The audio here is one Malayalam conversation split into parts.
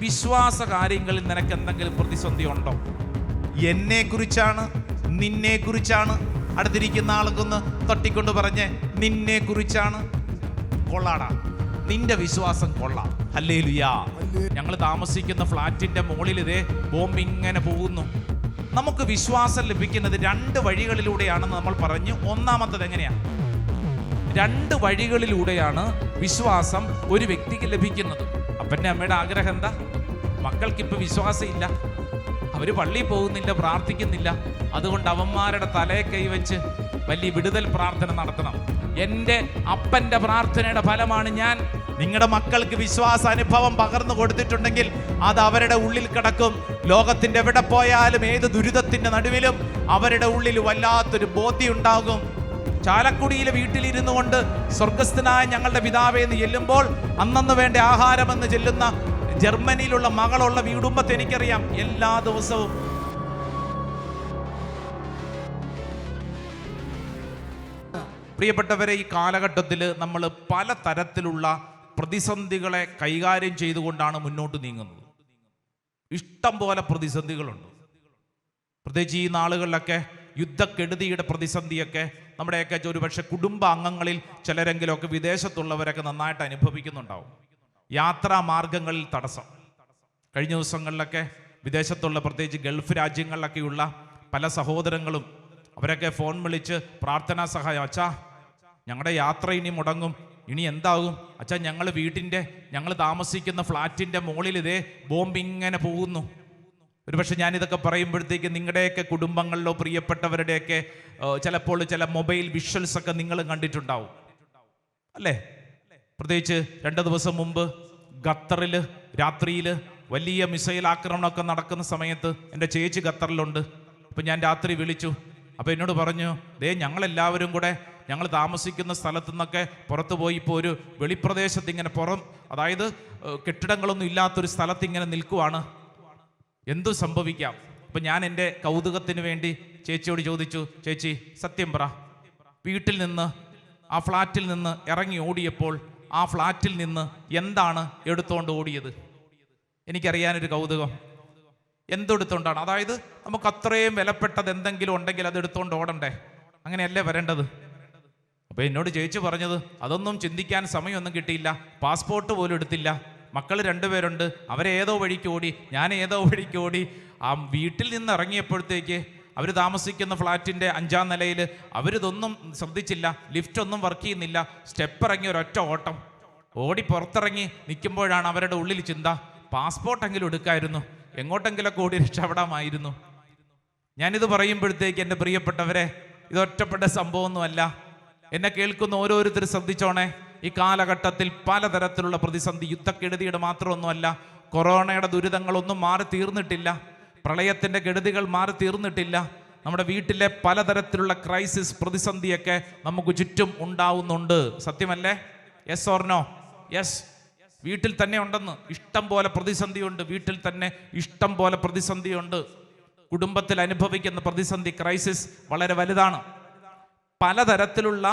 വിശ്വാസ കാര്യങ്ങളിൽ നിനക്ക് എന്തെങ്കിലും പ്രതിസന്ധി ഉണ്ടോ? എന്നെ കുറിച്ചാണ്, നിന്നെ കുറിച്ചാണ്. അടുത്തിരിക്കുന്ന ആൾക്കൊന്ന് തട്ടിക്കൊണ്ട് പറഞ്ഞ് നിന്നെ കുറിച്ചാണ്. കൊള്ളാടാ, നിന്റെ വിശ്വാസം കൊള്ളാം. ഹല്ലേലൂയാ. ഞങ്ങൾ താമസിക്കുന്ന ഫ്ലാറ്റിന്റെ മുകളിൽ ഇതേ ബോംബ് ഇങ്ങനെ പോകുന്നു. നമുക്ക് വിശ്വാസം ലഭിക്കുന്നത് 2 വഴികളിലൂടെയാണെന്ന് നമ്മൾ പറഞ്ഞു. ഒന്നാമത്തത് എങ്ങനെയാ? 2 വഴികളിലൂടെയാണ് വിശ്വാസം ഒരു വ്യക്തിക്ക് ലഭിക്കുന്നത്. അപ്പൻ്റെ അമ്മയുടെ ആഗ്രഹം എന്താ? മക്കൾക്കിപ്പോൾ വിശ്വാസം ഇല്ല, അവർ പള്ളിയിൽ പോകുന്നില്ല, പ്രാർത്ഥിക്കുന്നില്ല. അതുകൊണ്ട് അവന്മാരുടെ തലയെ കൈവച്ച് വലിയ വിടുതൽ പ്രാർത്ഥന നടത്തണം. എൻ്റെ അപ്പൻ്റെ പ്രാർത്ഥനയുടെ ഫലമാണ് ഞാൻ. നിങ്ങളുടെ മക്കൾക്ക് വിശ്വാസ അനുഭവം പകർന്നു കൊടുത്തിട്ടുണ്ടെങ്കിൽ അത് അവരുടെ ഉള്ളിൽ കിടക്കും. ലോകത്തിൻ്റെ എവിടെ പോയാലും ഏത് ദുരിതത്തിൻ്റെ നടുവിലും അവരുടെ ഉള്ളിൽ വല്ലാത്തൊരു ബോധ്യം ഉണ്ടാകും. ചാലക്കുടിയിലെ വീട്ടിലിരുന്നു കൊണ്ട് സ്വർഗസ്ഥനായ ഞങ്ങളുടെ പിതാവേ എന്ന് ചെല്ലുമ്പോൾ അന്നന്ന് വേണ്ട ആഹാരമെന്ന് ചെല്ലുന്ന ജർമ്മനിയിലുള്ള മകളുള്ള വീടുമ്പത്ത് എനിക്കറിയാം. എല്ലാ ദിവസവും പ്രിയപ്പെട്ടവരെ, ഈ കാലഘട്ടത്തിൽ നമ്മൾ പല തരത്തിലുള്ള പ്രതിസന്ധികളെ കൈകാര്യം ചെയ്തുകൊണ്ടാണ് മുന്നോട്ട് നീങ്ങുന്നത്. ഇഷ്ടം പോലെ പ്രതിസന്ധികളുണ്ട്. പ്രത്യേകിച്ച് ഈ നാളുകളിലൊക്കെ യുദ്ധക്കെടുതിയുടെ പ്രതിസന്ധിയൊക്കെ നമ്മുടെയൊക്കെ ഒരുപക്ഷെ കുടുംബ അംഗങ്ങളിൽ ചിലരെങ്കിലുമൊക്കെ വിദേശത്തുള്ളവരൊക്കെ നന്നായിട്ട് അനുഭവിക്കുന്നുണ്ടാവും. യാത്രാ മാർഗങ്ങളിൽ തടസ്സം. കഴിഞ്ഞ ദിവസങ്ങളിലൊക്കെ വിദേശത്തുള്ള പ്രത്യേകിച്ച് ഗൾഫ് രാജ്യങ്ങളിലൊക്കെയുള്ള പല സഹോദരങ്ങളും അവരൊക്കെ ഫോൺ വിളിച്ച് പ്രാർത്ഥനാ സഹായം, അച്ഛാ ഞങ്ങളുടെ യാത്ര ഇനി മുടങ്ങും, ഇനി എന്താകും അച്ഛാ, ഞങ്ങൾ താമസിക്കുന്ന ഫ്ലാറ്റിൻ്റെ മുകളിൽ ഇതേ ബോംബ് ഇങ്ങനെ പോകുന്നു. ഒരുപക്ഷെ ഞാനിതൊക്കെ പറയുമ്പോഴത്തേക്ക് നിങ്ങളുടെയൊക്കെ കുടുംബങ്ങളിലോ പ്രിയപ്പെട്ടവരുടെയൊക്കെ ചിലപ്പോൾ ചില മൊബൈൽ വിഷ്വൽസ് ഒക്കെ നിങ്ങൾ കണ്ടിട്ടുണ്ടാവും അല്ലേ? പ്രത്യേകിച്ച് 2 ദിവസം മുമ്പ് ഖത്തറിൽ രാത്രിയിൽ വലിയ മിസൈൽ ആക്രമണമൊക്കെ നടക്കുന്ന സമയത്ത് എൻ്റെ ചേച്ചി ഖത്തറിലുണ്ട്. അപ്പം ഞാൻ രാത്രി വിളിച്ചു. അപ്പോൾ എന്നോട് പറഞ്ഞു, ഞങ്ങളെല്ലാവരും കൂടെ ഞങ്ങൾ താമസിക്കുന്ന സ്ഥലത്തു നിന്നൊക്കെ പുറത്തു പോയി ഇപ്പോൾ ഒരു വെളിപ്രദേശത്ത് ഇങ്ങനെ അതായത് കെട്ടിടങ്ങളൊന്നും ഇല്ലാത്തൊരു സ്ഥലത്ത് ഇങ്ങനെ നിൽക്കുവാണ്, എന്തു സംഭവിക്കാം. അപ്പം ഞാൻ എൻ്റെ കൗതുകത്തിന് വേണ്ടി ചേച്ചിയോട് ചോദിച്ചു, ചേച്ചി സത്യം പറ, വീട്ടിൽ നിന്ന് ആ ഫ്ലാറ്റിൽ നിന്ന് ഇറങ്ങി ഓടിയപ്പോൾ ആ ഫ്ലാറ്റിൽ നിന്ന് എന്താണ് എടുത്തുകൊണ്ട് ഓടിയത്? എനിക്കറിയാനൊരു കൗതുകം. എന്തെടുത്തോണ്ടാണ്? അതായത് നമുക്ക് അത്രയും വിലപ്പെട്ടത് എന്തെങ്കിലും ഉണ്ടെങ്കിൽ അത് എടുത്തുകൊണ്ട് ഓടണ്ടേ? അങ്ങനെയല്ലേ വരേണ്ടത്? അപ്പോൾ എന്നോട് ചേച്ചി പറഞ്ഞത്, അതൊന്നും ചിന്തിക്കാൻ സമയമൊന്നും കിട്ടിയില്ല, പാസ്പോർട്ട് പോലും എടുത്തില്ല, മക്കൾ 2 പേരുണ്ട്, അവരേതോ വഴിക്ക് ഓടി, ഞാൻ ഏതോ വഴിക്ക് ഓടി. ആ വീട്ടിൽ നിന്ന് ഇറങ്ങിയപ്പോഴത്തേക്ക് അവർ താമസിക്കുന്ന ഫ്ലാറ്റിൻ്റെ 5ാം നിലയിൽ അവരിതൊന്നും ശ്രദ്ധിച്ചില്ല, ലിഫ്റ്റ് ഒന്നും വർക്ക് ചെയ്യുന്നില്ല, സ്റ്റെപ്പ് ഇറങ്ങി ഒരൊറ്റ ഓട്ടം ഓടി പുറത്തിറങ്ങി നിൽക്കുമ്പോഴാണ് അവരുടെ ഉള്ളിൽ ചിന്ത, പാസ്പോർട്ടെങ്കിലും എടുക്കായിരുന്നു, എങ്ങോട്ടെങ്കിലൊക്കെ ഓടി രക്ഷപ്പെടാമായിരുന്നു. ഞാനിത് പറയുമ്പോഴത്തേക്ക് എൻ്റെ പ്രിയപ്പെട്ടവരെ, ഇതൊറ്റപ്പെട്ട സംഭവമൊന്നുമല്ല. എന്നെ കേൾക്കുന്ന ഓരോരുത്തർ ശ്രദ്ധിച്ചോണേ. ഈ കാലഘട്ടത്തിൽ പലതരത്തിലുള്ള പ്രതിസന്ധി, യുദ്ധക്കെടുതിയുടെ മാത്രമൊന്നുമല്ല, കൊറോണയുടെ ദുരിതങ്ങളൊന്നും മാറി തീർന്നിട്ടില്ല, പ്രളയത്തിൻ്റെ കെടുതികൾ മാറി തീർന്നിട്ടില്ല. നമ്മുടെ വീട്ടിലെ പലതരത്തിലുള്ള ക്രൈസിസ്, പ്രതിസന്ധിയൊക്കെ നമുക്ക് ചുറ്റും ഉണ്ടാവുന്നുണ്ട്. സത്യമല്ലേ? Yes or no? യെസ്. വീട്ടിൽ തന്നെ ഉണ്ടെന്ന് ഇഷ്ടം പോലെ പ്രതിസന്ധിയുണ്ട്. വീട്ടിൽ തന്നെ ഇഷ്ടം പോലെ പ്രതിസന്ധിയുണ്ട്. കുടുംബത്തിൽ അനുഭവിക്കുന്ന പ്രതിസന്ധി, ക്രൈസിസ് വളരെ വലുതാണ്. പലതരത്തിലുള്ള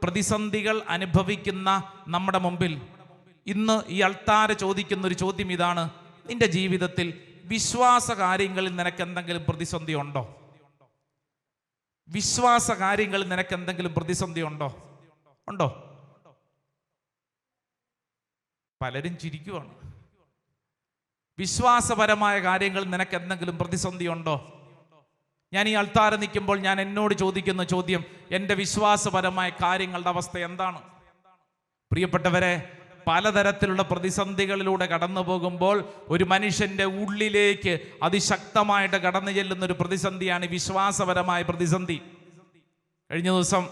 പ്രതിസന്ധികൾ അനുഭവിക്കുന്ന നമ്മുടെ മുമ്പിൽ ഇന്ന് ഈ അൾത്താര ചോദിക്കുന്ന ഒരു ചോദ്യം ഇതാണ്: നിന്റെ ജീവിതത്തിൽ വിശ്വാസ കാര്യങ്ങളിൽ നിനക്ക് എന്തെങ്കിലും പ്രതിസന്ധി ഉണ്ടോ? വിശ്വാസ കാര്യങ്ങളിൽ നിനക്ക് എന്തെങ്കിലും പ്രതിസന്ധി ഉണ്ടോ? ഉണ്ടോ? പലരും ചിരിക്കുവാണ്. വിശ്വാസപരമായ കാര്യങ്ങളിൽ നിനക്ക് എന്തെങ്കിലും പ്രതിസന്ധി ഉണ്ടോ? ഞാൻ ഈ അൾത്താര നിൽക്കുമ്പോൾ ഞാൻ എന്നോട് ചോദിക്കുന്ന ചോദ്യം, എൻ്റെ വിശ്വാസപരമായ കാര്യങ്ങളുടെ അവസ്ഥ എന്താണ്? പ്രിയപ്പെട്ടവരെ, പലതരത്തിലുള്ള പ്രതിസന്ധികളിലൂടെ കടന്നു പോകുമ്പോൾ ഒരു മനുഷ്യൻ്റെ ഉള്ളിലേക്ക് അതിശക്തമായിട്ട് കടന്നു ചെല്ലുന്ന ഒരു പ്രതിസന്ധിയാണ് വിശ്വാസപരമായ പ്രതിസന്ധി. കഴിഞ്ഞ ദിവസം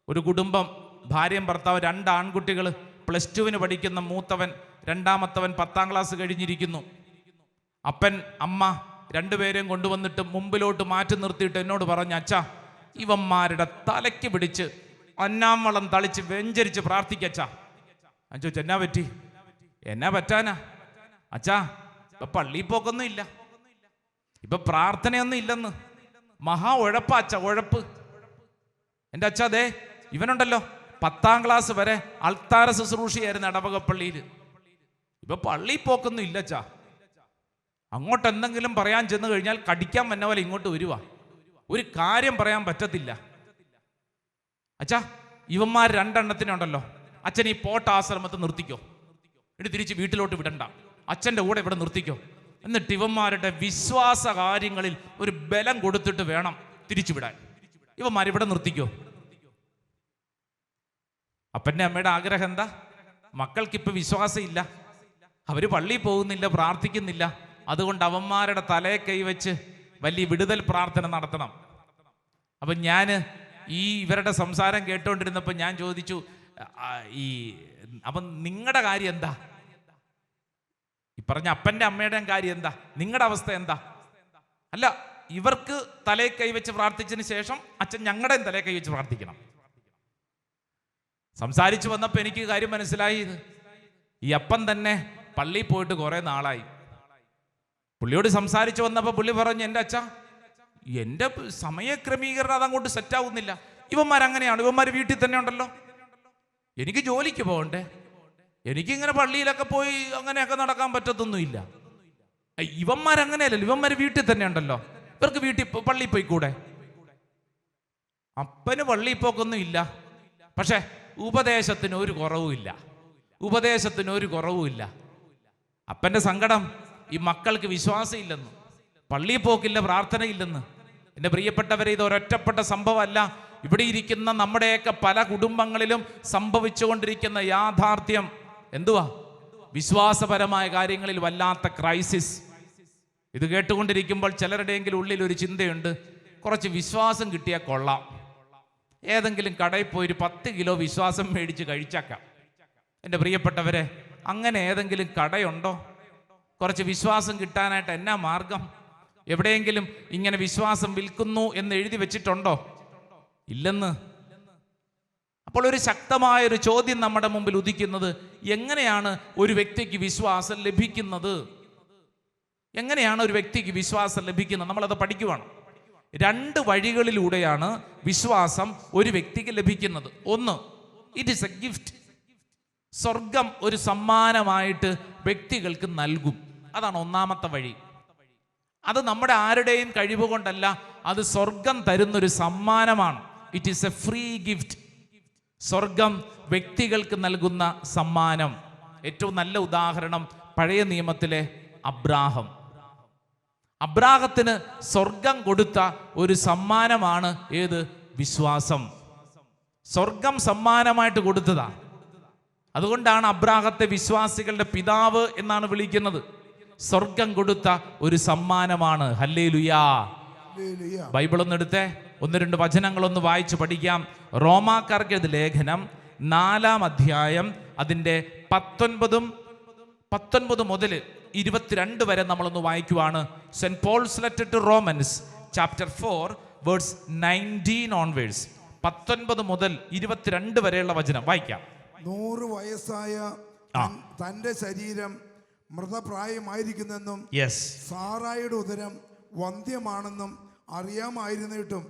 ഒരു കുടുംബം, ഭാര്യയും ഭർത്താവ്, 2 ആൺകുട്ടികൾ, +2 പഠിക്കുന്ന മൂത്തവൻ, രണ്ടാമത്തവൻ 10ാം ക്ലാസ് കഴിഞ്ഞിരിക്കുന്നു. അപ്പൻ അമ്മ 2 പേരെയും കൊണ്ടുവന്നിട്ട് മുമ്പിലോട്ട് മാറ്റി നിർത്തിയിട്ട് എന്നോട് പറഞ്ഞു, അച്ഛാ ഇവന്മാരുടെ തലയ്ക്ക് പിടിച്ച് അന്നാവളം തളിച്ച് വെഞ്ചരിച്ച് പ്രാർത്ഥിക്കച്ചാ. ഞാൻ ചോദിച്ചു, എന്നാ പറ്റി? എന്നാ പറ്റാനാ അച്ഛാ? ഇപ്പൊ പള്ളിയിൽ പോക്കൊന്നും ഇല്ല, ഇപ്പൊ പ്രാർത്ഥനയൊന്നും ഇല്ലെന്ന്. മഹാ ഉഴപ്പാ അച്ഛ, ഉഴപ്പ്. എൻ്റെ അച്ഛാ, ദേ ഇവനുണ്ടല്ലോ 10ാം ക്ലാസ് വരെ അൾത്താര ശുശ്രൂഷയായിരുന്നു ഇടവകപ്പള്ളിയിൽ. ഇപ്പൊ പള്ളിയിൽ പോക്കൊന്നും ഇല്ലച്ചാ. അങ്ങോട്ട് എന്തെങ്കിലും പറയാൻ ചെന്ന് കഴിഞ്ഞാൽ കടിക്കാൻ വന്ന പോലെ ഇങ്ങോട്ട് വരുവാ. ഒരു കാര്യം പറയാൻ പറ്റത്തില്ല. അച്ഛാ, ഇവന്മാർ രണ്ടെണ്ണത്തിനുണ്ടല്ലോ, അച്ഛൻ ഈ പോട്ട ആശ്രമത്തെ നിർത്തിക്കോ, എന്നിട്ട് തിരിച്ച് വീട്ടിലോട്ട് വിടണ്ട, അച്ഛൻ്റെ കൂടെ ഇവിടെ നിർത്തിക്കോ, എന്നിട്ട് ഇവന്മാരുടെ വിശ്വാസ കാര്യങ്ങളിൽ ഒരു ബലം കൊടുത്തിട്ട് വേണം തിരിച്ചു വിടാൻ. ഇവന്മാർ ഇവിടെ നിർത്തിക്കോ. അപ്പൻ്റെ അമ്മയുടെ ആഗ്രഹം എന്താ? മക്കൾക്കിപ്പോൾ വിശ്വാസം ഇല്ല, അവര് പള്ളിയിൽ പോകുന്നില്ല, പ്രാർത്ഥിക്കുന്നില്ല, അതുകൊണ്ട് അവന്മാരുടെ തലയെ കൈവച്ച് വലിയ വിടുതൽ പ്രാർത്ഥന നടത്തണം. അപ്പൊ ഞാൻ ഈ ഇവരുടെ സംസാരം കേട്ടോണ്ടിരുന്നപ്പോൾ ഞാൻ ചോദിച്ചു, അപ്പം നിങ്ങളുടെ കാര്യം എന്താ? ഈ പറഞ്ഞ അപ്പൻ്റെ അമ്മയുടെയും കാര്യം എന്താ? നിങ്ങളുടെ അവസ്ഥ എന്താ? അല്ല, ഇവർക്ക് തലയെ കൈവച്ച് പ്രാർത്ഥിച്ചതിന് ശേഷം അച്ഛൻ ഞങ്ങളുടെയും തലയെ കൈവച്ച് പ്രാർത്ഥിക്കണം. സംസാരിച്ചു വന്നപ്പോൾ എനിക്ക് കാര്യം മനസ്സിലായി. ഈ അപ്പൻ തന്നെ പള്ളിയിൽ പോയിട്ട് കുറെ നാളായി. പുള്ളിയോട് സംസാരിച്ചു വന്നപ്പോൾ പുള്ളി പറഞ്ഞു, എൻ്റെ അച്ഛാ, എൻ്റെ സമയക്രമീകരണം അതങ്ങോട്ട് സെറ്റാവുന്നില്ല. ഇവന്മാരങ്ങനെയാണ്, ഇവന്മാർ വീട്ടിൽ തന്നെ ഉണ്ടല്ലോ, എനിക്ക് ജോലിക്ക് പോകണ്ടേ, എനിക്കിങ്ങനെ പള്ളിയിലൊക്കെ പോയി അങ്ങനെയൊക്കെ നടക്കാൻ പറ്റത്തൊന്നുമില്ല. ഇവന്മാരങ്ങനെയല്ലല്ലോ, ഇവന്മാർ വീട്ടിൽ തന്നെ ഉണ്ടല്ലോ, ഇവർക്ക് പള്ളിയിൽ പോയിക്കൂടെ? അപ്പന് പള്ളിയിൽ പോക്കൊന്നും ഇല്ല, പക്ഷെ ഉപദേശത്തിന് ഒരു കുറവുമില്ല, ഉപദേശത്തിന് ഒരു കുറവുമില്ല. അപ്പൻ്റെ സങ്കടം ഈ മക്കൾക്ക് വിശ്വാസം ഇല്ലെന്ന്, പള്ളിയിൽ പോക്കില്ല, പ്രാർത്ഥനയില്ലെന്ന്. എൻ്റെ പ്രിയപ്പെട്ടവരെ, ഇത് ഒരൊറ്റപ്പെട്ട സംഭവമല്ല. ഇവിടെ ഇരിക്കുന്ന നമ്മുടെയൊക്കെ പല കുടുംബങ്ങളിലും സംഭവിച്ചുകൊണ്ടിരിക്കുന്ന യാഥാർത്ഥ്യം എന്തുവാ? വിശ്വാസപരമായ കാര്യങ്ങളിൽ വല്ലാത്ത ക്രൈസിസ്. ഇത് കേട്ടുകൊണ്ടിരിക്കുമ്പോൾ ചിലരുടെയെങ്കിലും ഉള്ളിൽ ഒരു ചിന്തയുണ്ട്, കുറച്ച് വിശ്വാസം കിട്ടിയാൽ കൊള്ളാം, ഏതെങ്കിലും കടയിൽ പോയി ഒരു 10 കിലോ വിശ്വാസം മേടിച്ച് കഴിച്ചേക്കാം. എൻ്റെ പ്രിയപ്പെട്ടവരെ, അങ്ങനെ ഏതെങ്കിലും കടയുണ്ടോ? കുറച്ച് വിശ്വാസം കിട്ടാനായിട്ട് എന്നാ മാർഗം? എവിടെയെങ്കിലും ഇങ്ങനെ വിശ്വാസം വിൽക്കുന്നു എന്ന് എഴുതി വെച്ചിട്ടുണ്ടോ? ഇല്ലെന്ന്. അപ്പോൾ ഒരു ശക്തമായൊരു ചോദ്യം നമ്മുടെ മുമ്പിൽ ഉദിക്കുന്നത്, എങ്ങനെയാണ് ഒരു വ്യക്തിക്ക് വിശ്വാസം ലഭിക്കുന്നത്? എങ്ങനെയാണ് ഒരു വ്യക്തിക്ക് വിശ്വാസം ലഭിക്കുന്നത്? നമ്മളത് പഠിക്കുവാണ്. 2 വഴികളിലൂടെയാണ് വിശ്വാസം ഒരു വ്യക്തിക്ക് ലഭിക്കുന്നത്. ഒന്ന്, ഇറ്റ് ഈസ് എ ഗിഫ്റ്റ്. സ്വർഗം ഒരു സമ്മാനമായിട്ട് വ്യക്തികൾക്ക് നൽകും. അതാണ് ഒന്നാമത്തെ വഴി. അത് നമ്മുടെ ആരുടെയും കഴിവ് കൊണ്ടല്ല, അത് സ്വർഗം തരുന്നൊരു സമ്മാനമാണ്. It is A free gift. സ്വർഗം വ്യക്തികൾക്ക് നൽകുന്ന സമ്മാനം. ഏറ്റവും നല്ല ഉദാഹരണം പഴയ നിയമത്തിലെ അബ്രാഹം. അബ്രാഹത്തിന് സ്വർഗം കൊടുത്ത ഒരു സമ്മാനമാണ് ഏത്? വിശ്വാസം. സ്വർഗം സമ്മാനമായിട്ട് കൊടുത്തതാ. അതുകൊണ്ടാണ് അബ്രാഹത്തെ വിശ്വാസികളുടെ പിതാവ് എന്നാണ് വിളിക്കുന്നത്. സ്വർഗം കൊടുത്ത ഒരു സമ്മാനമാണ്. ഹല്ലേലൂയാ. ബൈബിൾ ഒന്ന് എടുത്തേ, 1-2 വചനങ്ങളൊന്ന് വായിച്ച് പഠിക്കാം. റോമാക്കാർക്ക് ലേഖനം 4-ാം അധ്യായം അതിൻ്റെ 19 മുതൽ 22 വരെ നമ്മളൊന്ന് വായിക്കുവാണ്. Saint Paul's letter to Romans chapter 4 verse 19 onwards. 19 മുതൽ 22 വരെയുള്ള വചനം വായിക്കാം. 100 വയസ്സായ തന്റെ ശരീരം മൃതപ്രായമായിരിക്കുന്നെന്നും സാറായുടെ ഉദരം വന്ധ്യമാണെന്നും അറിയാമായിരുന്നിട്ടും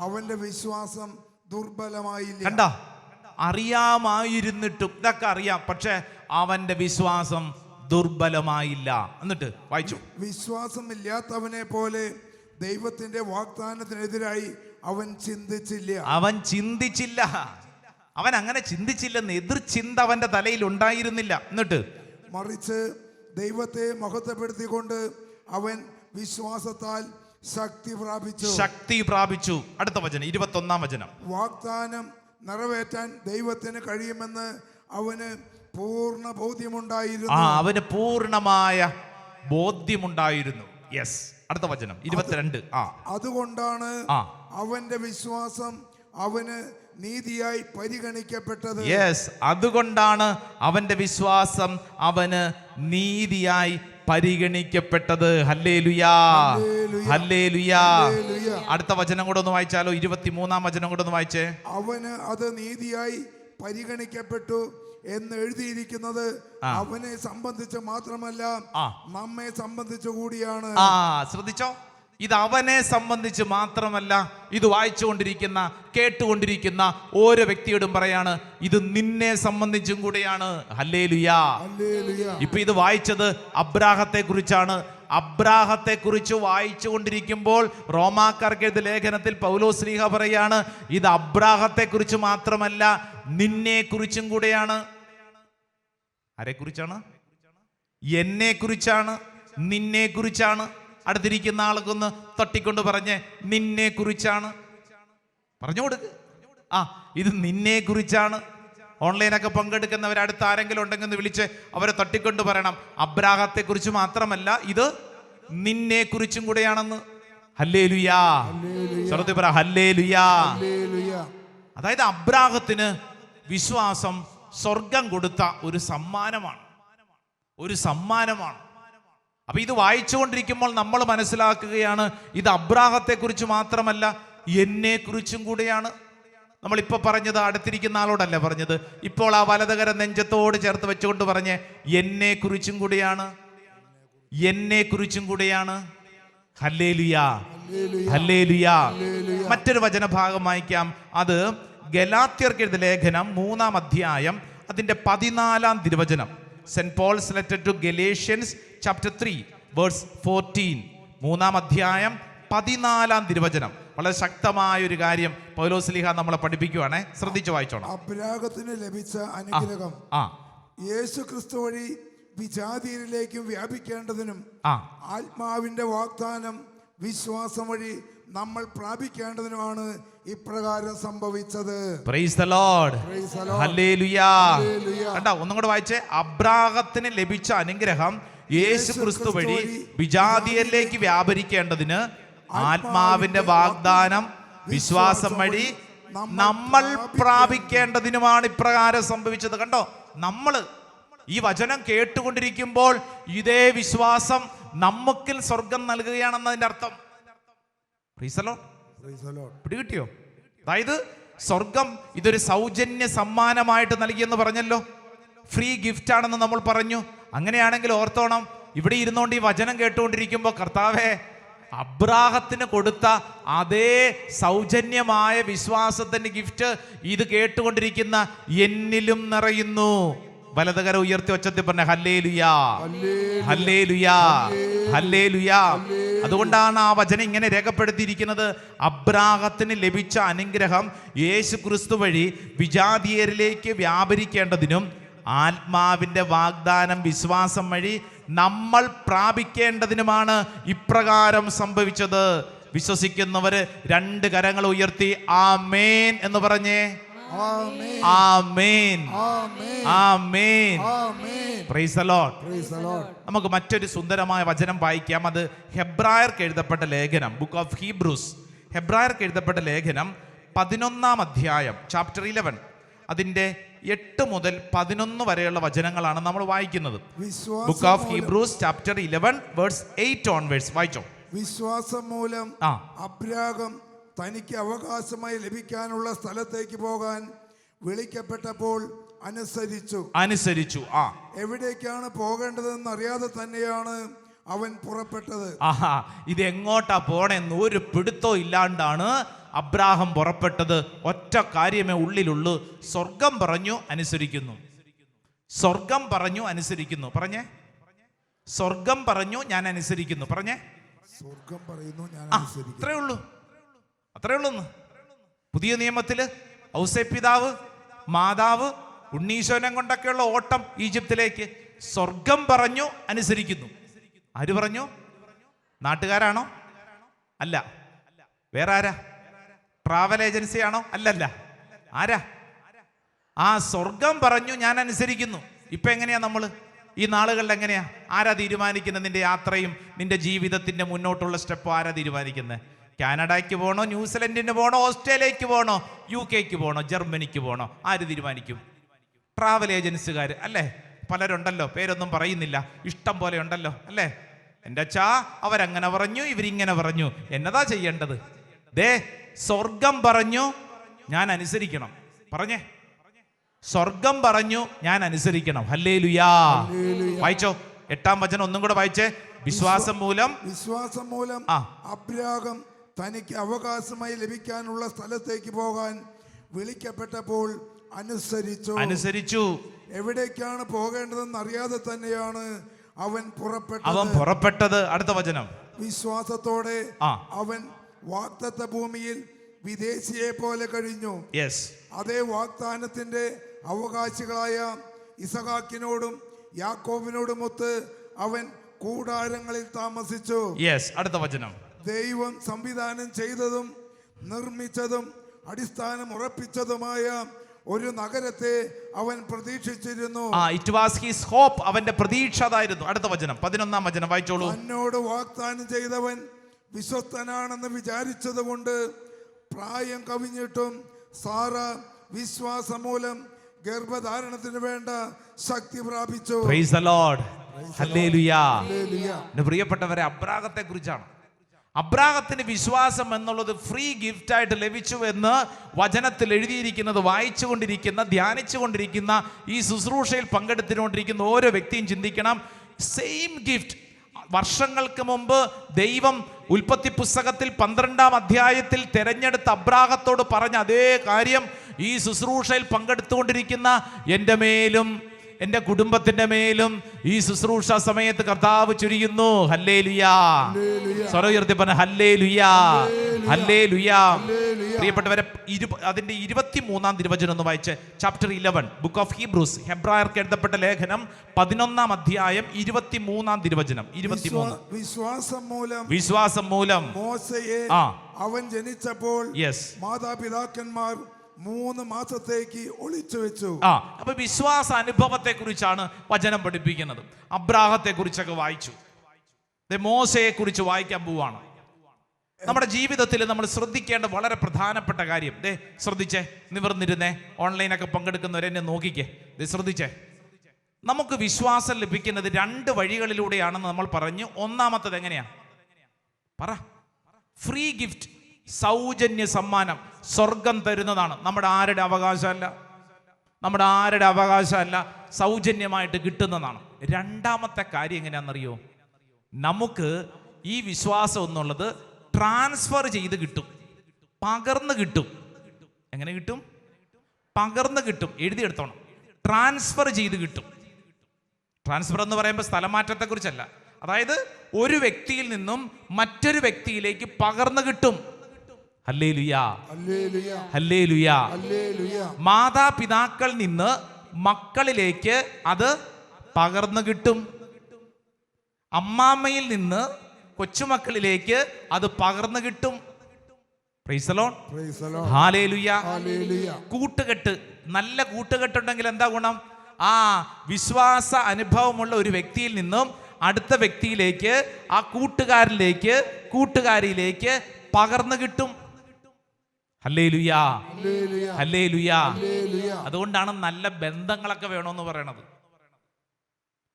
അവന്റെ വിശ്വാസം ദുർബലമായില്ല. കണ്ടോ? അറിയാമായിരുന്നിട്ടും, ഇതൊക്കെ അറിയാം, പക്ഷെ അവന്റെ വിശ്വാസം ദുർബലമായില്ല. എന്നിട്ട് വായിച്ചു. വിശ്വാസമില്ലാത്തവനെ പോലെ ദൈവത്തിന്റെ വാഗ്ദാനത്തിനെതിരായി അവൻ ചിന്തിച്ചില്ല. അവൻ അങ്ങനെ ചിന്തിച്ചില്ലെന്ന് എതിർ ചിന്ത അവന്റെ തലയിൽ ഉണ്ടായിരുന്നില്ല. എന്നിട്ട് മറിച്ച് ദൈവത്തെ മഹത്വപ്പെടുത്തിക്കൊണ്ട് അവൻ വിശ്വാസത്താൽ ശക്തി പ്രാപിച്ചു. അടുത്ത വചനം 21-ാം വചനം. വാഗ്ദാനം നിറവേറ്റാൻ ദൈവത്തിന് കഴിയുമെന്ന് അവന് പൂർണ്ണ ബോധ്യമുണ്ടായിരുന്നു. അവന് പൂർണ്ണമായ ബോധ്യമുണ്ടായിരുന്നു. യെസ്. അടുത്ത വചനം 22. അതുകൊണ്ടാണ് അവന്റെ വിശ്വാസം അവന് നീതിയായി പരിഗണിക്കപ്പെട്ടത്. യെസ്, അതുകൊണ്ടാണ് അവന്റെ വിശ്വാസം അവന് നീതിയായി പരിഗണിക്കപ്പെട്ടത്. ഹല്ലേലൂയാ, ഹല്ലേലൂയാ. അടുത്ത വചനം കൂടെ ഒന്ന് വായിച്ചാലോ? 23-ാം വചനം കൂടെ ഒന്ന് വായിച്ചേ. അവന് അത് നീതിയായി പരിഗണിക്കപ്പെട്ടു എന്ന് എഴുതിയിരിക്കുന്നത് അവനെ സംബന്ധിച്ച് മാത്രമല്ല നമ്മെ സംബന്ധിച്ചു കൂടിയാണ്. ശ്രദ്ധിച്ചോ? ഇത് അവനെ സംബന്ധിച്ച് മാത്രമല്ല, ഇത് വായിച്ചുകൊണ്ടിരിക്കുന്ന കേട്ടുകൊണ്ടിരിക്കുന്ന ഓരോ വ്യക്തിയോടും പറയാണ്, ഇത് നിന്നെ സംബന്ധിച്ചും കൂടെയാണ്. ഹല്ലേലൂയാ. ഇപ്പൊ ഇത് വായിച്ചത് അബ്രാഹത്തെ കുറിച്ചാണ്. അബ്രാഹത്തെ കുറിച്ച് വായിച്ചുകൊണ്ടിരിക്കുമ്പോൾ റോമാക്കാർക്ക് എഴുതിയ ലേഖനത്തിൽ പൗലോസ് ശ്ലീഹ പറയാണ്, ഇത് അബ്രാഹത്തെ കുറിച്ച് മാത്രമല്ല, നിന്നെ കുറിച്ചും കൂടെയാണ്. ആരെ കുറിച്ചാണ്? എന്നെ കുറിച്ചാണ്, നിന്നെ കുറിച്ചാണ്. അടുത്തിരിക്കുന്ന ആൾക്കൊന്ന് തട്ടിക്കൊണ്ട് പറഞ്ഞ് നിന്നെ കുറിച്ചാണ് പറഞ്ഞു കൊടുക്ക്. ഇത് നിന്നെ കുറിച്ചാണ്. ഓൺലൈനൊക്കെ പങ്കെടുക്കുന്നവർ അടുത്ത് ആരെങ്കിലും ഉണ്ടെങ്കിൽ ഒന്ന് വിളിച്ച് അവരെ തട്ടിക്കൊണ്ട് പറയണം, അബ്രാഹത്തെ കുറിച്ച് മാത്രമല്ല, ഇത് നിന്നെ കുറിച്ചും കൂടെയാണെന്ന്. ഹല്ലേലൂയാ. സ്വരത്തിൽ പറ ഹല്ലേലൂയാ. അതായത് അബ്രാഹത്തിന് വിശ്വാസം സ്വർഗം കൊടുത്ത ഒരു സമ്മാനമാണ്, ഒരു സമ്മാനമാണ്. അപ്പൊ ഇത് വായിച്ചുകൊണ്ടിരിക്കുമ്പോൾ നമ്മൾ മനസ്സിലാക്കുകയാണ്, ഇത് അബ്രാഹത്തെ കുറിച്ച് മാത്രമല്ല, എന്നെ കുറിച്ചും കൂടെയാണ്. നമ്മളിപ്പോൾ പറഞ്ഞത് അടുത്തിരിക്കുന്ന ആളോടല്ല പറഞ്ഞത്, ഇപ്പോൾ ആ വലതുകര നെഞ്ചത്തോട് ചേർത്ത് വെച്ചുകൊണ്ട് പറഞ്ഞ് എന്നെ കുറിച്ചും കൂടെയാണ്, എന്നെ കുറിച്ചും കൂടെയാണ്. ഹല്ലേലൂയാ, ഹല്ലേലൂയാ. മറ്റൊരു വചനഭാഗം വായിക്കാം. അത് ഗലാത്യർക്ക് എഴുതിയ ലേഖനം 3-ാം അധ്യായം അതിന്റെ 14-ാം തിരുവചനം. Saint Paul's letter to Galatians chapter 3 verse 14. 3-ാം അധ്യായം 14-ാം തിരുവചനം. വളരെ ശക്തമായ ഒരു കാര്യം പൗലോസ് ശ്ലീഹ നമ്മളെ പഠിപ്പിക്കുകയാണ്. ശ്രദ്ധിച്ചു വായിച്ചോണം. അബ്രാഹത്തിന് ലഭിച്ച അനുഗ്രഹം യേശു ക്രിസ്തു വഴി വിജാതിയരിലേക്കും വ്യാപിക്കേണ്ടതിനും ആത്മാവിന്റെ വാഗ്ദാനം വിശ്വാസം വഴി നമ്മൾ പ്രാപിക്കേണ്ടതിനുമാണ് ഇപ്രകാരം സംഭവിച്ചത്. Praise the Lord. ഹല്ലേലൂയാ. കണ്ടോ, ഒന്നും കൂടെ വായിച്ചേ. അബ്രാഹത്തിന് ലഭിച്ച അനുഗ്രഹം യേശു ക്രിസ്തു വഴി വിജാതിയരിലേക്ക് വ്യാപരിക്കേണ്ടതിന് ആത്മാവിന്റെ വാഗ്ദാനം വിശ്വാസം വഴി നമ്മൾ പ്രാപിക്കേണ്ടതിനുമാണ് ഇപ്രകാരം സംഭവിച്ചത്. കണ്ടോ, നമ്മള് ഈ വചനം കേട്ടുകൊണ്ടിരിക്കുമ്പോൾ ഇതേ വിശ്വാസം നമുക്കിൽ സ്വർഗം നൽകുകയാണെന്നതിന്റെ അർത്ഥം. പിടികിട്ടിയോ? അതായത് സ്വർഗം ഇതൊരു സൗജന്യ സമ്മാനമായിട്ട് നൽകിയെന്ന് പറഞ്ഞല്ലോ, ഫ്രീ ഗിഫ്റ്റ് ആണെന്ന് നമ്മൾ പറഞ്ഞു. അങ്ങനെയാണെങ്കിൽ ഓർത്തോണം, ഇവിടെ ഇരുന്നുകൊണ്ട് ഈ വചനം കേട്ടുകൊണ്ടിരിക്കുമ്പോൾ കർത്താവേ, അബ്രാഹത്തിന് കൊടുത്ത അതേ സൗജന്യമായ വിശ്വാസത്തിന്റെ ഗിഫ്റ്റ് ഇത് കേട്ടുകൊണ്ടിരിക്കുന്ന എന്നിലും നിറയുന്നു. വലതുകര ഉയർത്തി ഒച്ചത്തിൽ പറഞ്ഞ ഹല്ലേലൂയാ, ഹല്ലേലൂയാ, ഹല്ലേലൂയാ. അതുകൊണ്ടാണ് ആ വചനം ഇങ്ങനെ രേഖപ്പെടുത്തിയിരിക്കുന്നത്. അബ്രാഹത്തിന് ലഭിച്ച അനുഗ്രഹം യേശു ക്രിസ്തു വഴി വിജാതിയരിലേക്ക് വ്യാപരിക്കേണ്ടതിനും ആത്മാവിന്റെ വാഗ്ദാനം വിശ്വാസം വഴി നമ്മൾ പ്രാപിക്കേണ്ടതിനുമാണ് ഇപ്രകാരം സംഭവിച്ചത്. വിശ്വസിക്കുന്നവര് 2 കരങ്ങൾ ഉയർത്തി ആമേൻ എന്ന് പറഞ്ഞേ. Amen, amen. Praise the Lord. നമുക്ക് മറ്റൊരു സുന്ദരമായ വചനം വായിക്കാം. അത് ഹെബ്രായർക്ക് എഴുതപ്പെട്ട ലേഖനം, ബുക്ക് ഓഫ് ഹീബ്രൂസ്, ഹെബ്രായർക്ക് എഴുതപ്പെട്ട ലേഖനം 11-ാം അധ്യായം ചാപ്റ്റർ 11 അതിന്റെ 8 മുതൽ 11 വരെയുള്ള വചനങ്ങളാണ് നമ്മൾ വായിക്കുന്നത്. Book of Hebrews chapter 11 verse 8 onwards വായിച്ചോ. വിശ്വാസം മൂലം അബ്രാഹാം തനിക്ക് അവകാശമായി ലഭിക്കാനുള്ള സ്ഥലത്തേക്ക് പോകാൻ വിളിക്കപ്പെട്ടപ്പോൾ അനുസരിച്ചു. എവിടേക്കാണ് പോകേണ്ടതെന്ന് അറിയാതെ തന്നെയാണ് അവൻ പുറപ്പെട്ടത്. ഇത് എങ്ങോട്ടാ പോണെന്ന് ഒരു പിടുത്തോ ഇല്ലാണ്ടാണ് അബ്രാഹാം പുറപ്പെട്ടത്. ഒറ്റ കാര്യമേ ഉള്ളിലുള്ളൂ, സ്വർഗം പറഞ്ഞു അനുസരിക്കുന്നു. സ്വർഗം പറഞ്ഞു അനുസരിക്കുന്നു. പറഞ്ഞേ, സ്വർഗം പറഞ്ഞു ഞാൻ അനുസരിക്കുന്നു. പറഞ്ഞേ, സ്വർഗം പറയുന്നു ഞാൻ അനുസരിക്കുന്നു. അത്രേ ഉള്ളൂ, അത്രേ ഉള്ളൂ. പുതിയ നിയമത്തില് ഔസേപ്പിതാവ് മാതാവ് ഉണ്ണീശോനം കൊണ്ടൊക്കെയുള്ള ഓട്ടം ഈജിപ്തിലേക്ക്. സ്വർഗം പറഞ്ഞു അനുസരിക്കുന്നു. ആര് പറഞ്ഞു? നാട്ടുകാരാണോ? അല്ല. വേറെ ആരാ? ട്രാവൽ ഏജൻസി ആണോ? അല്ലല്ല. ആരാ? സ്വർഗം പറഞ്ഞു ഞാൻ അനുസരിക്കുന്നു. ഇപ്പൊ എങ്ങനെയാ നമ്മള് ഈ നാളുകളിൽ എങ്ങനെയാ? ആരാ തീരുമാനിക്കുന്നത് നിന്റെ യാത്രയും നിന്റെ ജീവിതത്തിന്റെ മുന്നോട്ടുള്ള സ്റ്റെപ്പ്? ആരാ തീരുമാനിക്കുന്നത്? കാനഡയ്ക്ക് പോകണോ, ന്യൂസിലൻഡിന് പോകണോ, ഓസ്ട്രേലിയക്ക് പോകണോ, UK പോകണോ, ജർമ്മനിക്ക് പോകണോ? ആര് തീരുമാനിക്കും? ട്രാവൽ ഏജൻസിക്കാർ അല്ലേ? പലരുണ്ടല്ലോ, പേരൊന്നും പറയുന്നില്ല, ഇഷ്ടം പോലെ ഉണ്ടല്ലോ അല്ലേ? എൻ്റെ അച്ഛാ അവരങ്ങനെ പറഞ്ഞു, ഇവരിങ്ങനെ പറഞ്ഞു, എന്നതാ ചെയ്യേണ്ടത്? സ്വർഗം പറഞ്ഞു ഞാൻ അനുസരിക്കണം. പറഞ്ഞേ, സ്വർഗം പറഞ്ഞു ഞാൻ അനുസരിക്കണം. ഹല്ലേലൂയാ. വായിച്ചോ, 8-ാം വചനം ഒന്നും കൂടെ വായിച്ചേ. വിശ്വാസം മൂലം അബ്രാഹാം തനിക്ക് അവകാശമായി ലഭിക്കാനുള്ള സ്ഥലത്തേക്ക് പോകാൻ വിളിക്കപ്പെട്ടപ്പോൾ അനുസരിച്ചു. എവിടേക്കാണ് പോകേണ്ടതെന്ന് അറിയാതെ തന്നെയാണ് അവൻ പുറപ്പെട്ടത്. അടുത്ത വചനം. വിശ്വാസത്തോടെ അവൻ വാഗ്ദത്ത ഭൂമിയിൽ വിദേശിയെ പോലെ കഴിഞ്ഞു. അതേ വാഗ്ദാനത്തിന്റെ അവകാശികളായ ഇസഹാക്കിനോടും യാക്കോബിനോടുമൊത്ത് അവൻ കൂടാരങ്ങളിൽ താമസിച്ചു. അടുത്ത വചനം. ദൈവം സംവിധാനം ചെയ്തതും നിർമ്മിച്ചതും അടിസ്ഥാനം ഉറപ്പിച്ചതുമായ ഒരു നഗരത്തെ അവൻ പ്രതീക്ഷിച്ചിരുന്നു. It was his hope. അവന്റെ പ്രതീക്ഷ അതായിരുന്നു. അടുത്ത വചനം 11-ാം വചനം വായിച്ചോളൂ. തന്നോട് വാഗ്ദാനം ചെയ്തവൻ വിശ്വസ്തനാണെന്ന് വിചാരിച്ചത് കൊണ്ട് പ്രായം കവിഞ്ഞിട്ടും സാറ വിശ്വാസം മൂലം ഗർഭധാരണത്തിന് വേണ്ട ശക്തി പ്രാപിച്ചു. Price the Lord. ഹല്ലേലൂയ. പ്രിയപ്പെട്ടവരെ, അബ്രാഹത്തെ കുറിച്ചാണ്. അബ്രാഹത്തിന് വിശ്വാസം എന്നുള്ളത് ഫ്രീ ഗിഫ്റ്റ് ആയിട്ട് ലഭിച്ചു എന്ന് വചനത്തിൽ എഴുതിയിരിക്കുന്നത് വായിച്ചുകൊണ്ടിരിക്കുന്ന, ധ്യാനിച്ചുകൊണ്ടിരിക്കുന്ന, ഈ ശുശ്രൂഷയിൽ പങ്കെടുത്തുകൊണ്ടിരിക്കുന്ന ഓരോ വ്യക്തിയും ചിന്തിക്കണം. സെയിം ഗിഫ്റ്റ് വർഷങ്ങൾക്ക് മുമ്പ് ദൈവം ഉൽപ്പത്തി പുസ്തകത്തിൽ 12-ാം അധ്യായത്തിൽ തെരഞ്ഞെടുത്ത അബ്രാഹത്തോട് പറഞ്ഞ അതേ കാര്യം ഈ ശുശ്രൂഷയിൽ പങ്കെടുത്തുകൊണ്ടിരിക്കുന്ന എൻ്റെ മേലും എൻ്റെ കുടുംബത്തിന്റെ മേലും ഈ ശുശ്രൂഷ സമയത്ത് കർത്താവ് ചൊരിയുന്നു. ഹല്ലേലൂയാ. സ്വരമുയർത്തി പറഞ്ഞ ഹല്ലേലൂയാ, ഹല്ലേലൂയാ. പ്രിയപ്പെട്ടവരെ, അതിന്റെ 23-ാം തിരുവചനം ഒന്ന് വായിച്ച്. ചാപ്റ്റർ 11 ബുക്ക് ഓഫ് ഹീബ്രൂസ്, ഹെബ്രായർക്ക് എഴുതപ്പെട്ട ലേഖനം 11-ാം അധ്യായം 23-ാം തിരുവചനം. 23. വിശ്വാസം മൂലം മോശയെ അവൻ ജനിച്ചപ്പോൾ മാതാപിതാക്കന്മാർ 3 മാസത്തേക്ക് ഒളിച്ചു വെച്ചു. അപ്പൊ വിശ്വാസ അനുഭവത്തെ കുറിച്ചാണ് വചനം പഠിപ്പിക്കുന്നത്. അബ്രാഹത്തെ കുറിച്ചൊക്കെ വായിച്ചു, മോശയെ കുറിച്ച് വായിക്കാൻ പോവാണ്. നമ്മുടെ ജീവിതത്തിൽ നമ്മൾ ശ്രദ്ധിക്കേണ്ട വളരെ പ്രധാനപ്പെട്ട കാര്യം, ശ്രദ്ധിച്ചേ, നിവർന്നിരുന്നേ, ഓൺലൈനൊക്കെ പങ്കെടുക്കുന്നവരെന്നെ നോക്കിക്കേ, ശ്രദ്ധിച്ചേ. നമുക്ക് വിശ്വാസം ലഭിക്കുന്നത് 2 വഴികളിലൂടെയാണെന്ന് നമ്മൾ പറഞ്ഞു. ഒന്നാമത്തത് എങ്ങനെയാ? പറ. ഫ്രീ ഗിഫ്റ്റ്, സൗജന്യ സമ്മാനം, സ്വർഗം തരുന്നതാണ്. നമ്മുടെ ആരുടെ അവകാശമല്ല, സൗജന്യമായിട്ട് കിട്ടുന്നതാണ്. രണ്ടാമത്തെ കാര്യം എങ്ങനെയാണെന്നറിയോ? നമുക്ക് ഈ വിശ്വാസം എന്നുള്ളത് ട്രാൻസ്ഫർ ചെയ്ത് കിട്ടും, പകർന്ന് കിട്ടും. എങ്ങനെ കിട്ടും? പകർന്ന് കിട്ടും. എഴുതിയെടുത്തോണം. ട്രാൻസ്ഫർ ചെയ്ത് കിട്ടും. ട്രാൻസ്ഫർ എന്ന് പറയുമ്പോൾ സ്ഥലമാറ്റത്തെ കുറിച്ചല്ല. അതായത് ഒരു വ്യക്തിയിൽ നിന്നും മറ്റൊരു വ്യക്തിയിലേക്ക് പകർന്നു കിട്ടും. ഹല്ലേലൂയാ, ഹല്ലേലൂയാ. മാതാപിതാക്കളിൽ നിന്ന് മക്കളിലേക്ക് അത് പകർന്നു കിട്ടും. അമ്മാമ്മയിൽ നിന്ന് കൊച്ചുമക്കളിലേക്ക് അത് പകർന്നു കിട്ടും. പ്രൈസ് ദി ലോർഡ്, ഹല്ലേലൂയാ. കൂട്ടുകെട്ട്, നല്ല കൂട്ടുകെട്ടുണ്ടെങ്കിൽ എന്താ ഗുണം? വിശ്വാസ അനുഭവമുള്ള ഒരു വ്യക്തിയിൽ നിന്നും അടുത്ത വ്യക്തിയിലേക്ക്, ആ കൂട്ടുകാരിലേക്ക്, കൂട്ടുകാരിയിലേക്ക് പകർന്നു കിട്ടും. ഹല്ലേലൂയാ, ഹല്ലേലൂയാ. അതുകൊണ്ടാണ് നല്ല ബന്ധങ്ങളൊക്കെ വേണമെന്ന് പറയണത്.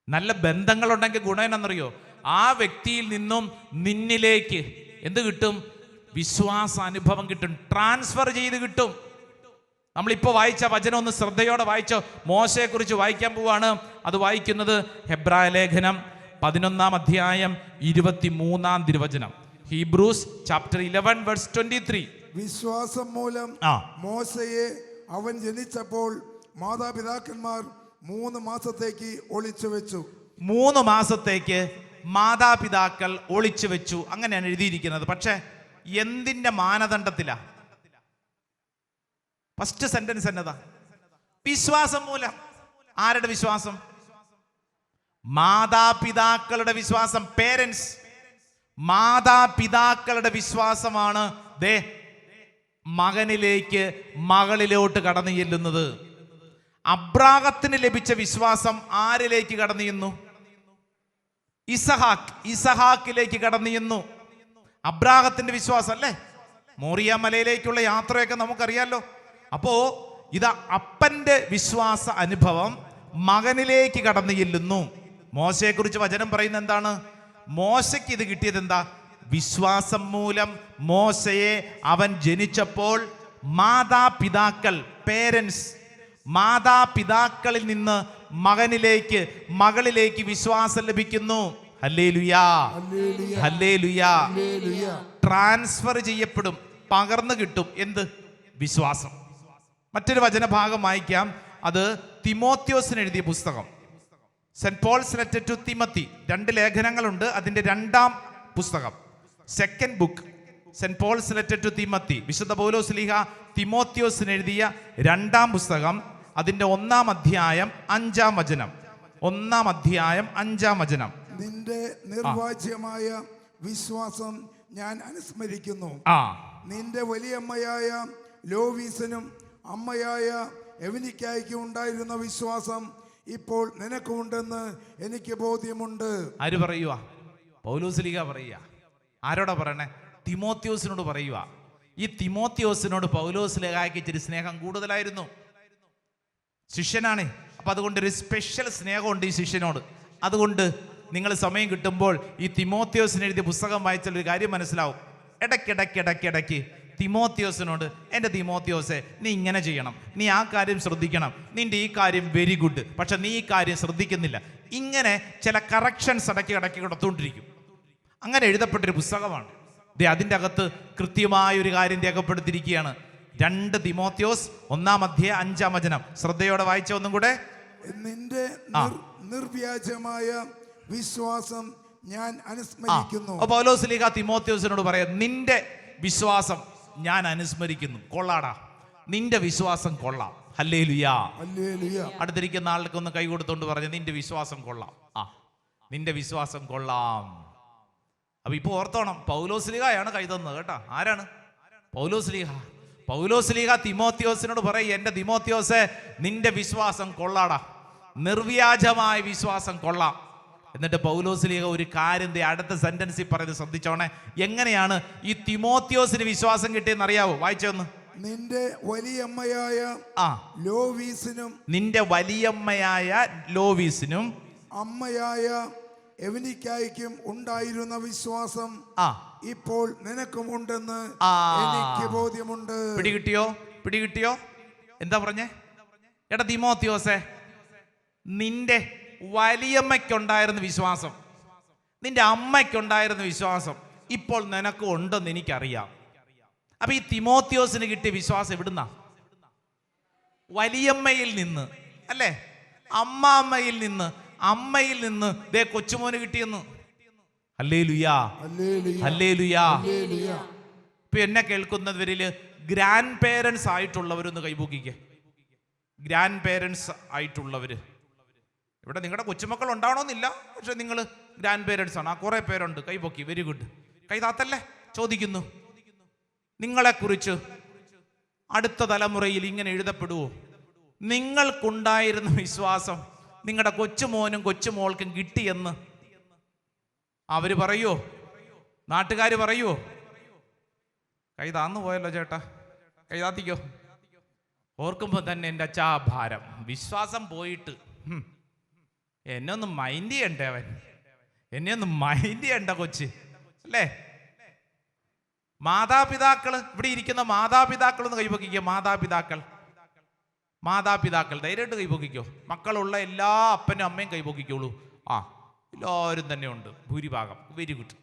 നല്ല ബന്ധങ്ങളുണ്ടെങ്കിൽ ഗുണം എന്നറിയോ? ആ വ്യക്തിയിൽ നിന്നും നിന്നിലേക്ക് എന്ത് കിട്ടും? വിശ്വാസ അനുഭവം കിട്ടും, ട്രാൻസ്ഫർ ചെയ്ത് കിട്ടും. നമ്മളിപ്പോൾ വായിച്ച വചനം ഒന്ന് ശ്രദ്ധയോടെ വായിച്ചോ. മോശയെ കുറിച്ച് വായിക്കാൻ പോവാണ്. അത് വായിക്കുന്നത് ഹെബ്രായ ലേഖനം 11-ാം അധ്യായം 23-ാം തിരുവചനം. Hebrews chapter 11 verse 23. വിശ്വാസം മൂലം മോശയെ അവൻ ജനിച്ചപ്പോൾ മാതാപിതാക്കന്മാർ 3 മാസത്തേക്ക് ഒളിച്ചു വെച്ചു. 3 മാസത്തേക്ക് മാതാപിതാക്കൾ ഒളിച്ചു വെച്ചു, അങ്ങനെയാണ് എഴുതിയിരിക്കുന്നത്. പക്ഷെ എന്തിന്റെ മാനദണ്ഡത്തിലാ? ഫസ്റ്റ് സെന്റൻസ് എന്നതാ? വിശ്വാസം മൂലം. ആരുടെ വിശ്വാസം? മാതാപിതാക്കളുടെ വിശ്വാസം. പേരൻസ്, മാതാപിതാക്കളുടെ വിശ്വാസമാണ് മകനിലേക്ക്, മകളിലോട്ട് കടന്നു ചെല്ലുന്നത്. അബ്രാഹത്തിന് ലഭിച്ച വിശ്വാസം ആരിലേക്ക് കടന്നു ചെന്നു? ഇസഹാക്കിലേക്ക് കടന്നു ചെന്നു. അബ്രാഹത്തിന്റെ വിശ്വാസം അല്ലേ? മോറിയ മലയിലേക്കുള്ള യാത്രയൊക്കെ നമുക്കറിയാലോ. അപ്പോ ഇതാ അപ്പന്റെ വിശ്വാസ അനുഭവം മകനിലേക്ക് കടന്നു ചെല്ലുന്നു. മോശയെ കുറിച്ച് വചനം പറയുന്നത് എന്താണ്? മോശയ്ക്ക് ഇത് കിട്ടിയത് എന്താ? വിശ്വാസം മൂലം മോശയെ അവൻ ജനിച്ചപ്പോൾ മാതാപിതാക്കൾ, പേരൻസ്, മാതാപിതാക്കളിൽ നിന്ന് മകളിലേക്ക് വിശ്വാസം ലഭിക്കുന്നു. ഹല്ലേലൂയാ, ഹല്ലേലൂയാ. ട്രാൻസ്ഫർ ചെയ്യപ്പെടും, പകർന്നു കിട്ടും. എന്ത്? വിശ്വാസം. മറ്റൊരു വചനഭാഗം വായിക്കാം. അത് തിമോത്തിയോസിന് എഴുതിയ പുസ്തകം, saint Paul's letter to Timothy. 2 ലേഖനങ്ങളുണ്ട്. അതിന്റെ 2-ാം പുസ്തകം, second book, saint Paul's letter to Timothy. വിശുദ്ധ പൗലോസ് ശ്ലീഹ തിമോത്തിയോസിന് എഴുതിയ 2-ാം പുസ്തകം, അതിന്റെ 1-ാം അധ്യായം 5-ാം വചനം. 1-ാം അധ്യായം 5-ാം വചനം. നിന്റെ നിർവാജ്യമായ വിശ്വാസം ഞാൻ അനുസ്മരിക്കുന്നു. നിന്റെ വലിയമ്മയായ ലോവീസിനും അമ്മയായ എവനിക്കായ്ക്കും ഉണ്ടായിരുന്ന വിശ്വാസം ഇപ്പോൾ നിനക്കുണ്ടെന്ന് എനിക്ക് ബോധ്യമുണ്ട്. ആര് പറയുക? പൗലോസ് ശ്ലീഹ പറയുക. ആരോടാ പറയണേ? തിമോത്തിയോസിനോട് പറയുക. ഈ തിമോത്തിയോസിനോട് പൗലോസ് ശ്ലീഹായ്ക്ക് ഇച്ചിരി സ്നേഹം കൂടുതലായിരുന്നു. ശിഷ്യനാണ്. അപ്പൊ അതുകൊണ്ട് ഒരു സ്പെഷ്യൽ സ്നേഹമുണ്ട് ഈ ശിഷ്യനോട്. അതുകൊണ്ട് നിങ്ങൾ സമയം കിട്ടുമ്പോൾ ഈ തിമോത്തിയോസിന് എഴുതിയ പുസ്തകം വായിച്ചാൽ ഒരു കാര്യം മനസ്സിലാവും. ഇടയ്ക്കിടയ്ക്ക് തിമോത്തിയോസിനോട്, എൻ്റെ തിമോത്തിയോസെ, നീ ഇങ്ങനെ ചെയ്യണം, നീ ആ കാര്യം ശ്രദ്ധിക്കണം, നിന്റെ ഈ കാര്യം വെരി ഗുഡ്, പക്ഷെ നീ ഈ കാര്യം ശ്രദ്ധിക്കുന്നില്ല. ഇങ്ങനെ ചില കറക്ഷൻസ് ഇടയ്ക്ക് കൊടുത്തുകൊണ്ടിരിക്കും. അങ്ങനെ എഴുതപ്പെട്ടൊരു പുസ്തകമാണ്. അതിൻ്റെ അകത്ത് കൃത്യമായൊരു കാര്യം രേഖപ്പെടുത്തിയിരിക്കുകയാണ്. 2 തിമോത്തിയോസ് 1-ാം അധ്യായം 5-ാം വചനം. ശ്രദ്ധയോടെ വായിച്ച ഒന്നും കൂടെ. നിന്റെ നിർവ്യാജമായ വിശ്വാസം ഞാൻ അനുസ്മരിക്കുന്നു. പൗലോസ് ശ്ലീഹ തിമോത്തിയോസിനോട് പറയാം, നിന്റെ വിശ്വാസം ഞാൻ അനുസ്മരിക്കുന്നു. കൊള്ളാടാ, നിന്റെ വിശ്വാസം കൊള്ളാം. ഹല്ലേലൂയാ, ഹല്ലേലൂയാ. അടുത്തിരിക്കുന്ന ആൾക്ക് ഒന്ന് കൈ കൊടുത്തോണ്ട് പറഞ്ഞു, നിന്റെ വിശ്വാസം കൊള്ളാം. നിന്റെ വിശ്വാസം കൊള്ളാം. അപ്പൊ ഇപ്പൊ ഓർത്തോണം, പൗലോസ് ശ്ലീഹയാണ് കൈ തന്നത് കേട്ടാ. ആരാണ്? പൗലോസ് ശ്ലീഹ. പൗലോസ് ശ്ലീഹ തിമോത്തിയോസിനോട് പറയും, എന്റെ തിമോത്തിയോസെ, നിന്റെ വിശ്വാസം കൊള്ളാടാ, നിർവ്യാജമായ വിശ്വാസം കൊള്ളാം. എന്നിട്ട് പൗലോസ് ശ്ലീഹ ഒരു കാര്യം അടുത്ത സെന്റൻസിൽ പറയുന്നത് ശ്രദ്ധിച്ചോണേ. എങ്ങനെയാണ് ഈ തിമോത്തിയോസിന് വിശ്വാസം കിട്ടിയെന്ന് അറിയാവോ? വായിച്ചോന്ന്. നിന്റെ വലിയമ്മയായ ലോവീസിനും, നിന്റെ വലിയമ്മയായ ലോവീസിനും അമ്മയായ എവനിക്കായ്ക്കും ഉണ്ടായിരുന്ന വിശ്വാസം ഇപ്പോൾ നിനക്കും ഉണ്ടെന്ന് എനിക്ക് ബോധ്യമുണ്ട്. പിടികിട്ടിയോ? എന്താ പറഞ്ഞേ? എടാ തിമോത്തിയോസേ, നിന്റെ വലിയമ്മയ്ക്കുണ്ടായിരുന്ന വിശ്വാസം, നിന്റെ അമ്മയ്ക്കുണ്ടായിരുന്ന വിശ്വാസം ഇപ്പോൾ നിനക്ക് ഉണ്ടെന്ന് എനിക്കറിയാം. അപ്പൊ ഈ തിമോത്തിയോസിന് കിട്ടിയ വിശ്വാസം എവിടുന്നാ? വലിയമ്മയിൽ നിന്ന് അല്ലേ? അമ്മയിൽ നിന്ന് ദേ കൊച്ചുമോന് കിട്ടിയെന്ന്. ഹല്ലേലൂയാ, ഹല്ലേലൂയാ. ഇപ്പൊ എന്നെ കേൾക്കുന്നവരില് ഗ്രാൻഡ് പേരൻസ് ആയിട്ടുള്ളവരൊന്ന് കൈപൊക്കിക്കേ. ഗ്രാൻഡ് പേരൻസ് ആയിട്ടുള്ളവര് ഇവിടെ നിങ്ങളുടെ കൊച്ചുമക്കൾ ഉണ്ടാവണമെന്നില്ല, പക്ഷെ നിങ്ങൾ ഗ്രാൻഡ് പേരൻസ് ആണ്. കുറെ പേരുണ്ട്. കൈപൊക്കി. Very good. കൈ താത്തല്ലേ? ചോദിക്കുന്നു, നിങ്ങളെക്കുറിച്ച് അടുത്ത തലമുറയിൽ ഇങ്ങനെ എഴുതപ്പെടുവോ? നിങ്ങൾക്കുണ്ടായിരുന്ന വിശ്വാസം നിങ്ങളുടെ കൊച്ചുമോനും കൊച്ചുമോൾക്കും കിട്ടിയെന്ന് അവര് പറയുവോ? നാട്ടുകാർ പറയുവോ? കൈ താന്നു പോയല്ലോ ചേട്ടാ, കൈ താത്തിക്കോ. ഓർക്കുമ്പോൾ തന്നെ എൻ്റെ അച്ഛാ ഭാരം. വിശ്വാസം പോയിട്ട് എന്നെ ഒന്ന് മൈൻഡ് ചെയ്യണ്ടേ അവൻ, എന്നെ ഒന്ന് മൈൻഡ് ചെയ്യണ്ട കൊച്ച് അല്ലേ? മാതാപിതാക്കള്, ഇവിടെ ഇരിക്കുന്ന മാതാപിതാക്കൾ ഒന്ന് കൈപൊക്കിക്കോ. മാതാപിതാക്കൾ ധൈര്യമായിട്ട് കൈപൊക്കിക്കോ. മക്കളുള്ള എല്ലാ അപ്പനും അമ്മയും കൈപൊക്കിക്കോളൂ. എല്ലാവരും തന്നെ ഉണ്ട്, ഭൂരിഭാഗം. Very good.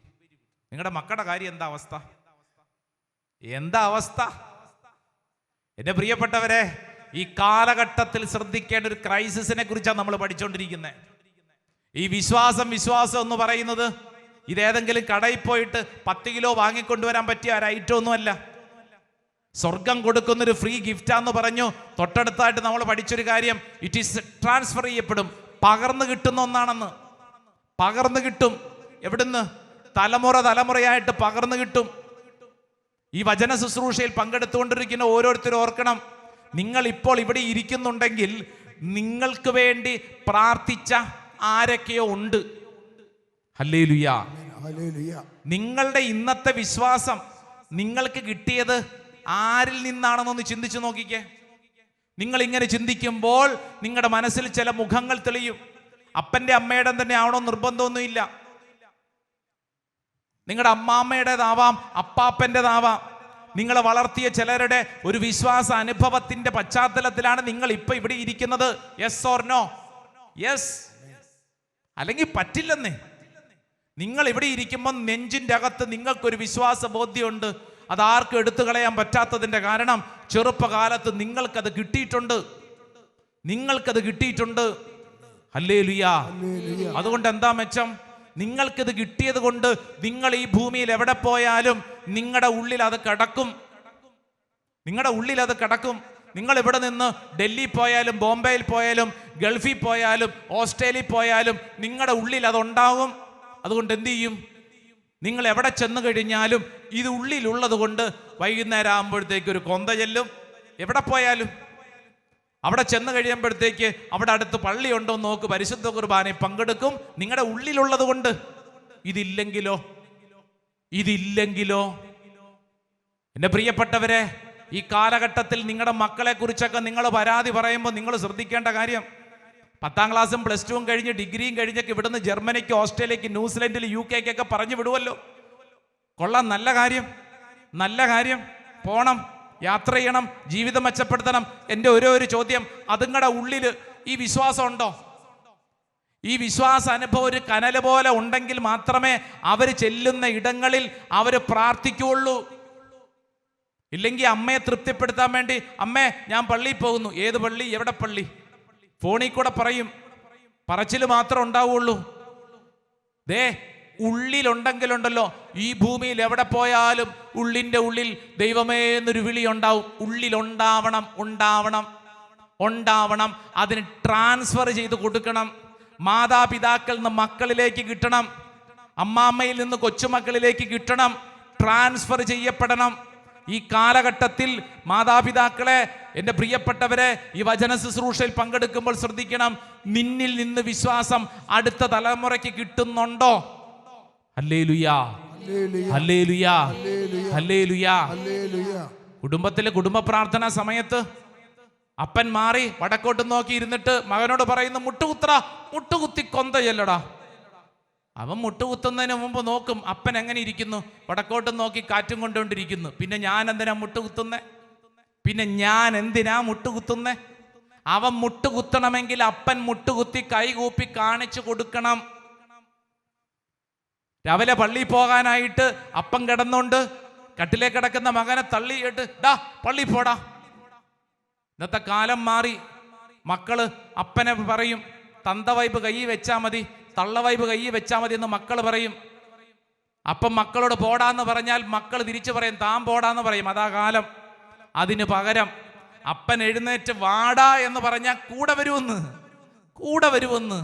നിങ്ങളുടെ മക്കളുടെ കാര്യം എന്താ അവസ്ഥ? എന്റെ പ്രിയപ്പെട്ടവരെ, ഈ കാലഘട്ടത്തിൽ ശ്രദ്ധിക്കേണ്ട ഒരു ക്രൈസിസിനെ കുറിച്ചാണ് നമ്മൾ പഠിച്ചുകൊണ്ടിരിക്കുന്നത്. ഈ വിശ്വാസം എന്ന് പറയുന്നത് ഇതേതെങ്കിലും കടയിൽ പോയിട്ട് 10 കിലോ വാങ്ങിക്കൊണ്ടുവരാൻ പറ്റിയ ഒരു ഐറ്റം ഒന്നുമല്ല. സ്വർഗം കൊടുക്കുന്നൊരു ഫ്രീ ഗിഫ്റ്റാന്ന് പറഞ്ഞു. തൊട്ടടുത്തായിട്ട് നമ്മൾ പഠിച്ചൊരു കാര്യം, ഇറ്റ് ഈസ് ട്രാൻസ്ഫർ ചെയ്യപ്പെടും, പകർന്നു കിട്ടുന്ന ഒന്നാണെന്ന്. പകർന്നു കിട്ടും. എവിടുന്ന്? തലമുറയായിട്ട് പകർന്നു കിട്ടും. ഈ വചന ശുശ്രൂഷയിൽ പങ്കെടുത്തുകൊണ്ടിരിക്കുന്ന ഓരോരുത്തരും ഓർക്കണം, നിങ്ങൾ ഇപ്പോൾ ഇവിടെ ഇരിക്കുന്നുണ്ടെങ്കിൽ നിങ്ങൾക്ക് വേണ്ടി പ്രാർത്ഥിച്ച ആരൊക്കെയോ ഉണ്ട്. ഹല്ലേലൂയാ. നിങ്ങളുടെ ഇന്നത്തെ വിശ്വാസം നിങ്ങൾക്ക് കിട്ടിയത് ആരിൽ നിന്നാണെന്നൊന്ന് ചിന്തിച്ചു നോക്കിക്കേ. നിങ്ങൾ ഇങ്ങനെ ചിന്തിക്കുമ്പോൾ നിങ്ങളുടെ മനസ്സിൽ ചില മുഖങ്ങൾ തെളിയും. അപ്പന്റെ അമ്മയുടെ തന്നെ ആവണോ നിർബന്ധമൊന്നുമില്ല. നിങ്ങളുടെ അമ്മാമ്മയുടേതാവാം, അപ്പാപ്പൻ്റെതാവാം. നിങ്ങളെ വളർത്തിയ ചിലരുടെ ഒരു വിശ്വാസ അനുഭവത്തിന്റെ പശ്ചാത്തലത്തിലാണ് നിങ്ങൾ ഇപ്പൊ ഇവിടെ ഇരിക്കുന്നത്. Yes or no? യെസ്, അല്ലെങ്കിൽ പറ്റില്ലെന്നേ. നിങ്ങൾ ഇവിടെ ഇരിക്കുമ്പോൾ നെഞ്ചിൻ്റെ അകത്ത് നിങ്ങൾക്കൊരു വിശ്വാസ ബോധ്യമുണ്ട്. അതാർക്കും എടുത്തു കളയാൻ പറ്റാത്തതിൻ്റെ കാരണം ചെറുപ്പകാലത്ത് നിങ്ങൾക്കത് കിട്ടിയിട്ടുണ്ട്. ഹല്ലേലൂയ. അതുകൊണ്ട് എന്താ മെച്ചം? നിങ്ങൾക്കിത് കിട്ടിയത് കൊണ്ട് നിങ്ങൾ ഈ ഭൂമിയിൽ എവിടെ പോയാലും നിങ്ങളുടെ ഉള്ളിൽ അത് കിടക്കും. നിങ്ങൾ ഇവിടെ നിന്ന് ഡൽഹി പോയാലും, ബോംബെയിൽ പോയാലും, ഗൾഫിൽ പോയാലും, ഓസ്ട്രേലിയയിൽ പോയാലും നിങ്ങളുടെ ഉള്ളിൽ അതുണ്ടാകും. അതുകൊണ്ട് എന്ത് ചെയ്യും? നിങ്ങൾ എവിടെ ചെന്ന് കഴിഞ്ഞാലും ഇത് ഉള്ളിലുള്ളത് കൊണ്ട് വൈകുന്നേരം ആകുമ്പോഴത്തേക്ക് ഒരു കൊന്ത ചെല്ലും. എവിടെ പോയാലും അവിടെ ചെന്ന് കഴിയുമ്പോഴത്തേക്ക് അവിടെ അടുത്ത് പള്ളിയുണ്ടോ എന്ന് നോക്ക്, പരിശുദ്ധ കുർബാനയിൽ പങ്കെടുക്കും. നിങ്ങളുടെ ഉള്ളിലുള്ളത് കൊണ്ട്. ഇതില്ലെങ്കിലോ? എൻ്റെ പ്രിയപ്പെട്ടവരെ, ഈ കാലഘട്ടത്തിൽ നിങ്ങളുടെ മക്കളെ കുറിച്ചൊക്കെ നിങ്ങൾ പരാതി പറയുമ്പോൾ നിങ്ങൾ ശ്രദ്ധിക്കേണ്ട കാര്യം, 10ാം ക്ലാസ്സും +2 കഴിഞ്ഞ് ഡിഗ്രിയും കഴിഞ്ഞൊക്കെ ഇവിടുന്ന് ജർമ്മനിക്ക്, ഓസ്ട്രേലിയക്ക്, ന്യൂസിലൻഡിൽ, UK-ക്കൊക്കെ പറഞ്ഞു വിടുമല്ലോ. കൊള്ളാം, നല്ല കാര്യം. പോണം, യാത്ര ചെയ്യണം, ജീവിതം മെച്ചപ്പെടുത്തണം. എൻ്റെ ഒരു ചോദ്യം, അതുങ്ങളുടെ ഉള്ളിൽ ഈ വിശ്വാസം ഉണ്ടോ? ഈ വിശ്വാസ അനുഭവം ഒരു കനൽ പോലെ ഉണ്ടെങ്കിൽ മാത്രമേ അവർ ചെല്ലുന്ന ഇടങ്ങളിൽ അവർ പ്രാർത്ഥിക്കുകയുള്ളൂ. ഇല്ലെങ്കിൽ അമ്മയെ തൃപ്തിപ്പെടുത്താൻ വേണ്ടി, അമ്മേ ഞാൻ പള്ളിയിൽ പോകുന്നു. ഏത് പള്ളി? എവിടെ പള്ളി? ഫോണിൽ കൂടെ പറച്ചിൽ മാത്രം ഉണ്ടാവുള്ളൂ. ഉള്ളിലുണ്ടെങ്കിലുണ്ടല്ലോ, ഈ ഭൂമിയിൽ എവിടെ പോയാലും ഉള്ളിൻ്റെ ഉള്ളിൽ ദൈവമേ എന്നൊരു വിളി ഉണ്ടാവും. ഉണ്ടാവണം. അതിന് ട്രാൻസ്ഫർ ചെയ്ത് കൊടുക്കണം. മാതാപിതാക്കളിൽ നിന്ന് മക്കളിലേക്ക് കിട്ടണം, അമ്മാമ്മയിൽ നിന്ന് കൊച്ചുമക്കളിലേക്ക് കിട്ടണം, ട്രാൻസ്ഫർ ചെയ്യപ്പെടണം. ഈ കാലഘട്ടത്തിൽ മാതാപിതാക്കളെ, എൻ്റെ പ്രിയപ്പെട്ടവരെ, ഈ വചന ശുശ്രൂഷയിൽ പങ്കെടുക്കുമ്പോൾ ശ്രദ്ധിക്കണം, നിന്നിൽ നിന്ന് വിശ്വാസം അടുത്ത തലമുറയ്ക്ക് കിട്ടുന്നുണ്ടോ? ഹല്ലേലൂയാ. കുടുംബത്തിലെ കുടുംബ പ്രാർത്ഥന സമയത്ത് അപ്പൻ മാറി വടക്കോട്ട് നോക്കി ഇരുന്നിട്ട് മകനോട് പറയുന്നു, മുട്ടുകുത്തി കൊന്ത ചെല്ലടാ. അവൻ മുട്ടുകുത്തുന്നതിന് മുമ്പ് നോക്കും അപ്പൻ എങ്ങനെ ഇരിക്കുന്നു. വടക്കോട്ട് നോക്കി കാറ്റും കൊണ്ടുകൊണ്ടിരിക്കുന്നു. പിന്നെ ഞാൻ എന്തിനാ മുട്ടുകുത്തുന്നേ? അവൻ മുട്ടുകുത്തണമെങ്കിൽ അപ്പൻ മുട്ടുകുത്തി കൈകൂപ്പി കാണിച്ചു കൊടുക്കണം. രാവിലെ പള്ളിയിൽ പോകാനായിട്ട് അപ്പൻ കിടന്നുകൊണ്ട് കട്ടിലേക്ക് കിടക്കുന്ന മകനെ തള്ളിയിട്ട് പള്ളി പോടാ. ഇന്നത്തെ കാലം മാറി. മക്കള് അപ്പനെ പറയും, തന്ത വൈബ് കൈ വെച്ചാൽ മതി, തള്ള വൈബ് കൈ വെച്ചാൽ മതി എന്ന് മക്കൾ പറയും. അപ്പം മക്കളോട് പോടാന്ന് പറഞ്ഞാൽ മക്കൾ തിരിച്ചു പറയും, താൻ പോടാന്ന് പറയും. അതാ കാലം. അതിന് പകരം അപ്പൻ എഴുന്നേറ്റ് വാടാ എന്ന് പറഞ്ഞാൽ കൂടെ വരുമെന്ന്.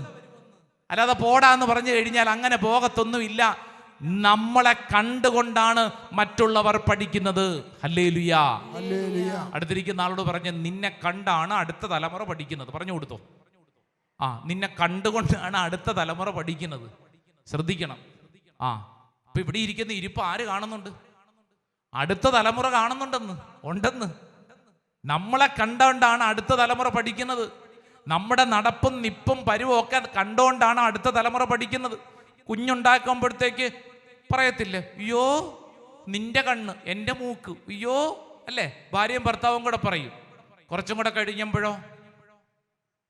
അല്ലാതെ പോടാന്ന് പറഞ്ഞു കഴിഞ്ഞാൽ അങ്ങനെ പോകത്തൊന്നുമില്ല. നമ്മളെ കണ്ടുകൊണ്ടാണ് മറ്റുള്ളവർ പഠിക്കുന്നത്. ഹല്ലേലൂയാ. അടുത്തിരിക്കുന്ന ആളോട് പറഞ്ഞ്, നിന്നെ കണ്ടാണ് അടുത്ത തലമുറ പഠിക്കുന്നത്. പറഞ്ഞു കൊടുത്തോ? നിന്നെ കണ്ടുകൊണ്ടാണ് അടുത്ത തലമുറ പഠിക്കുന്നത്. ശ്രദ്ധിക്കണം. ഇപ്പൊ ഇവിടെ ഇരിക്കുന്ന ഇരിപ്പ് ആര് കാണുന്നുണ്ട്? അടുത്ത തലമുറ ഉണ്ടെന്ന്. നമ്മളെ കണ്ടുകൊണ്ടാണ് അടുത്ത തലമുറ പഠിക്കുന്നത്. നമ്മുടെ നടപ്പും നിപ്പും പരുവും ഒക്കെ കണ്ടുകൊണ്ടാണ് അടുത്ത തലമുറ പഠിക്കുന്നത്. കുഞ്ഞുണ്ടാക്കുമ്പോഴത്തേക്ക് പറയത്തില്ലേ, അയ്യോ നിന്റെ കണ്ണ്, എൻ്റെ മൂക്ക്, അയ്യോ അല്ലേ? ഭാര്യയും ഭർത്താവും കൂടെ പറയും. കുറച്ചും കൂടെ കഴിയുമ്പോഴോ,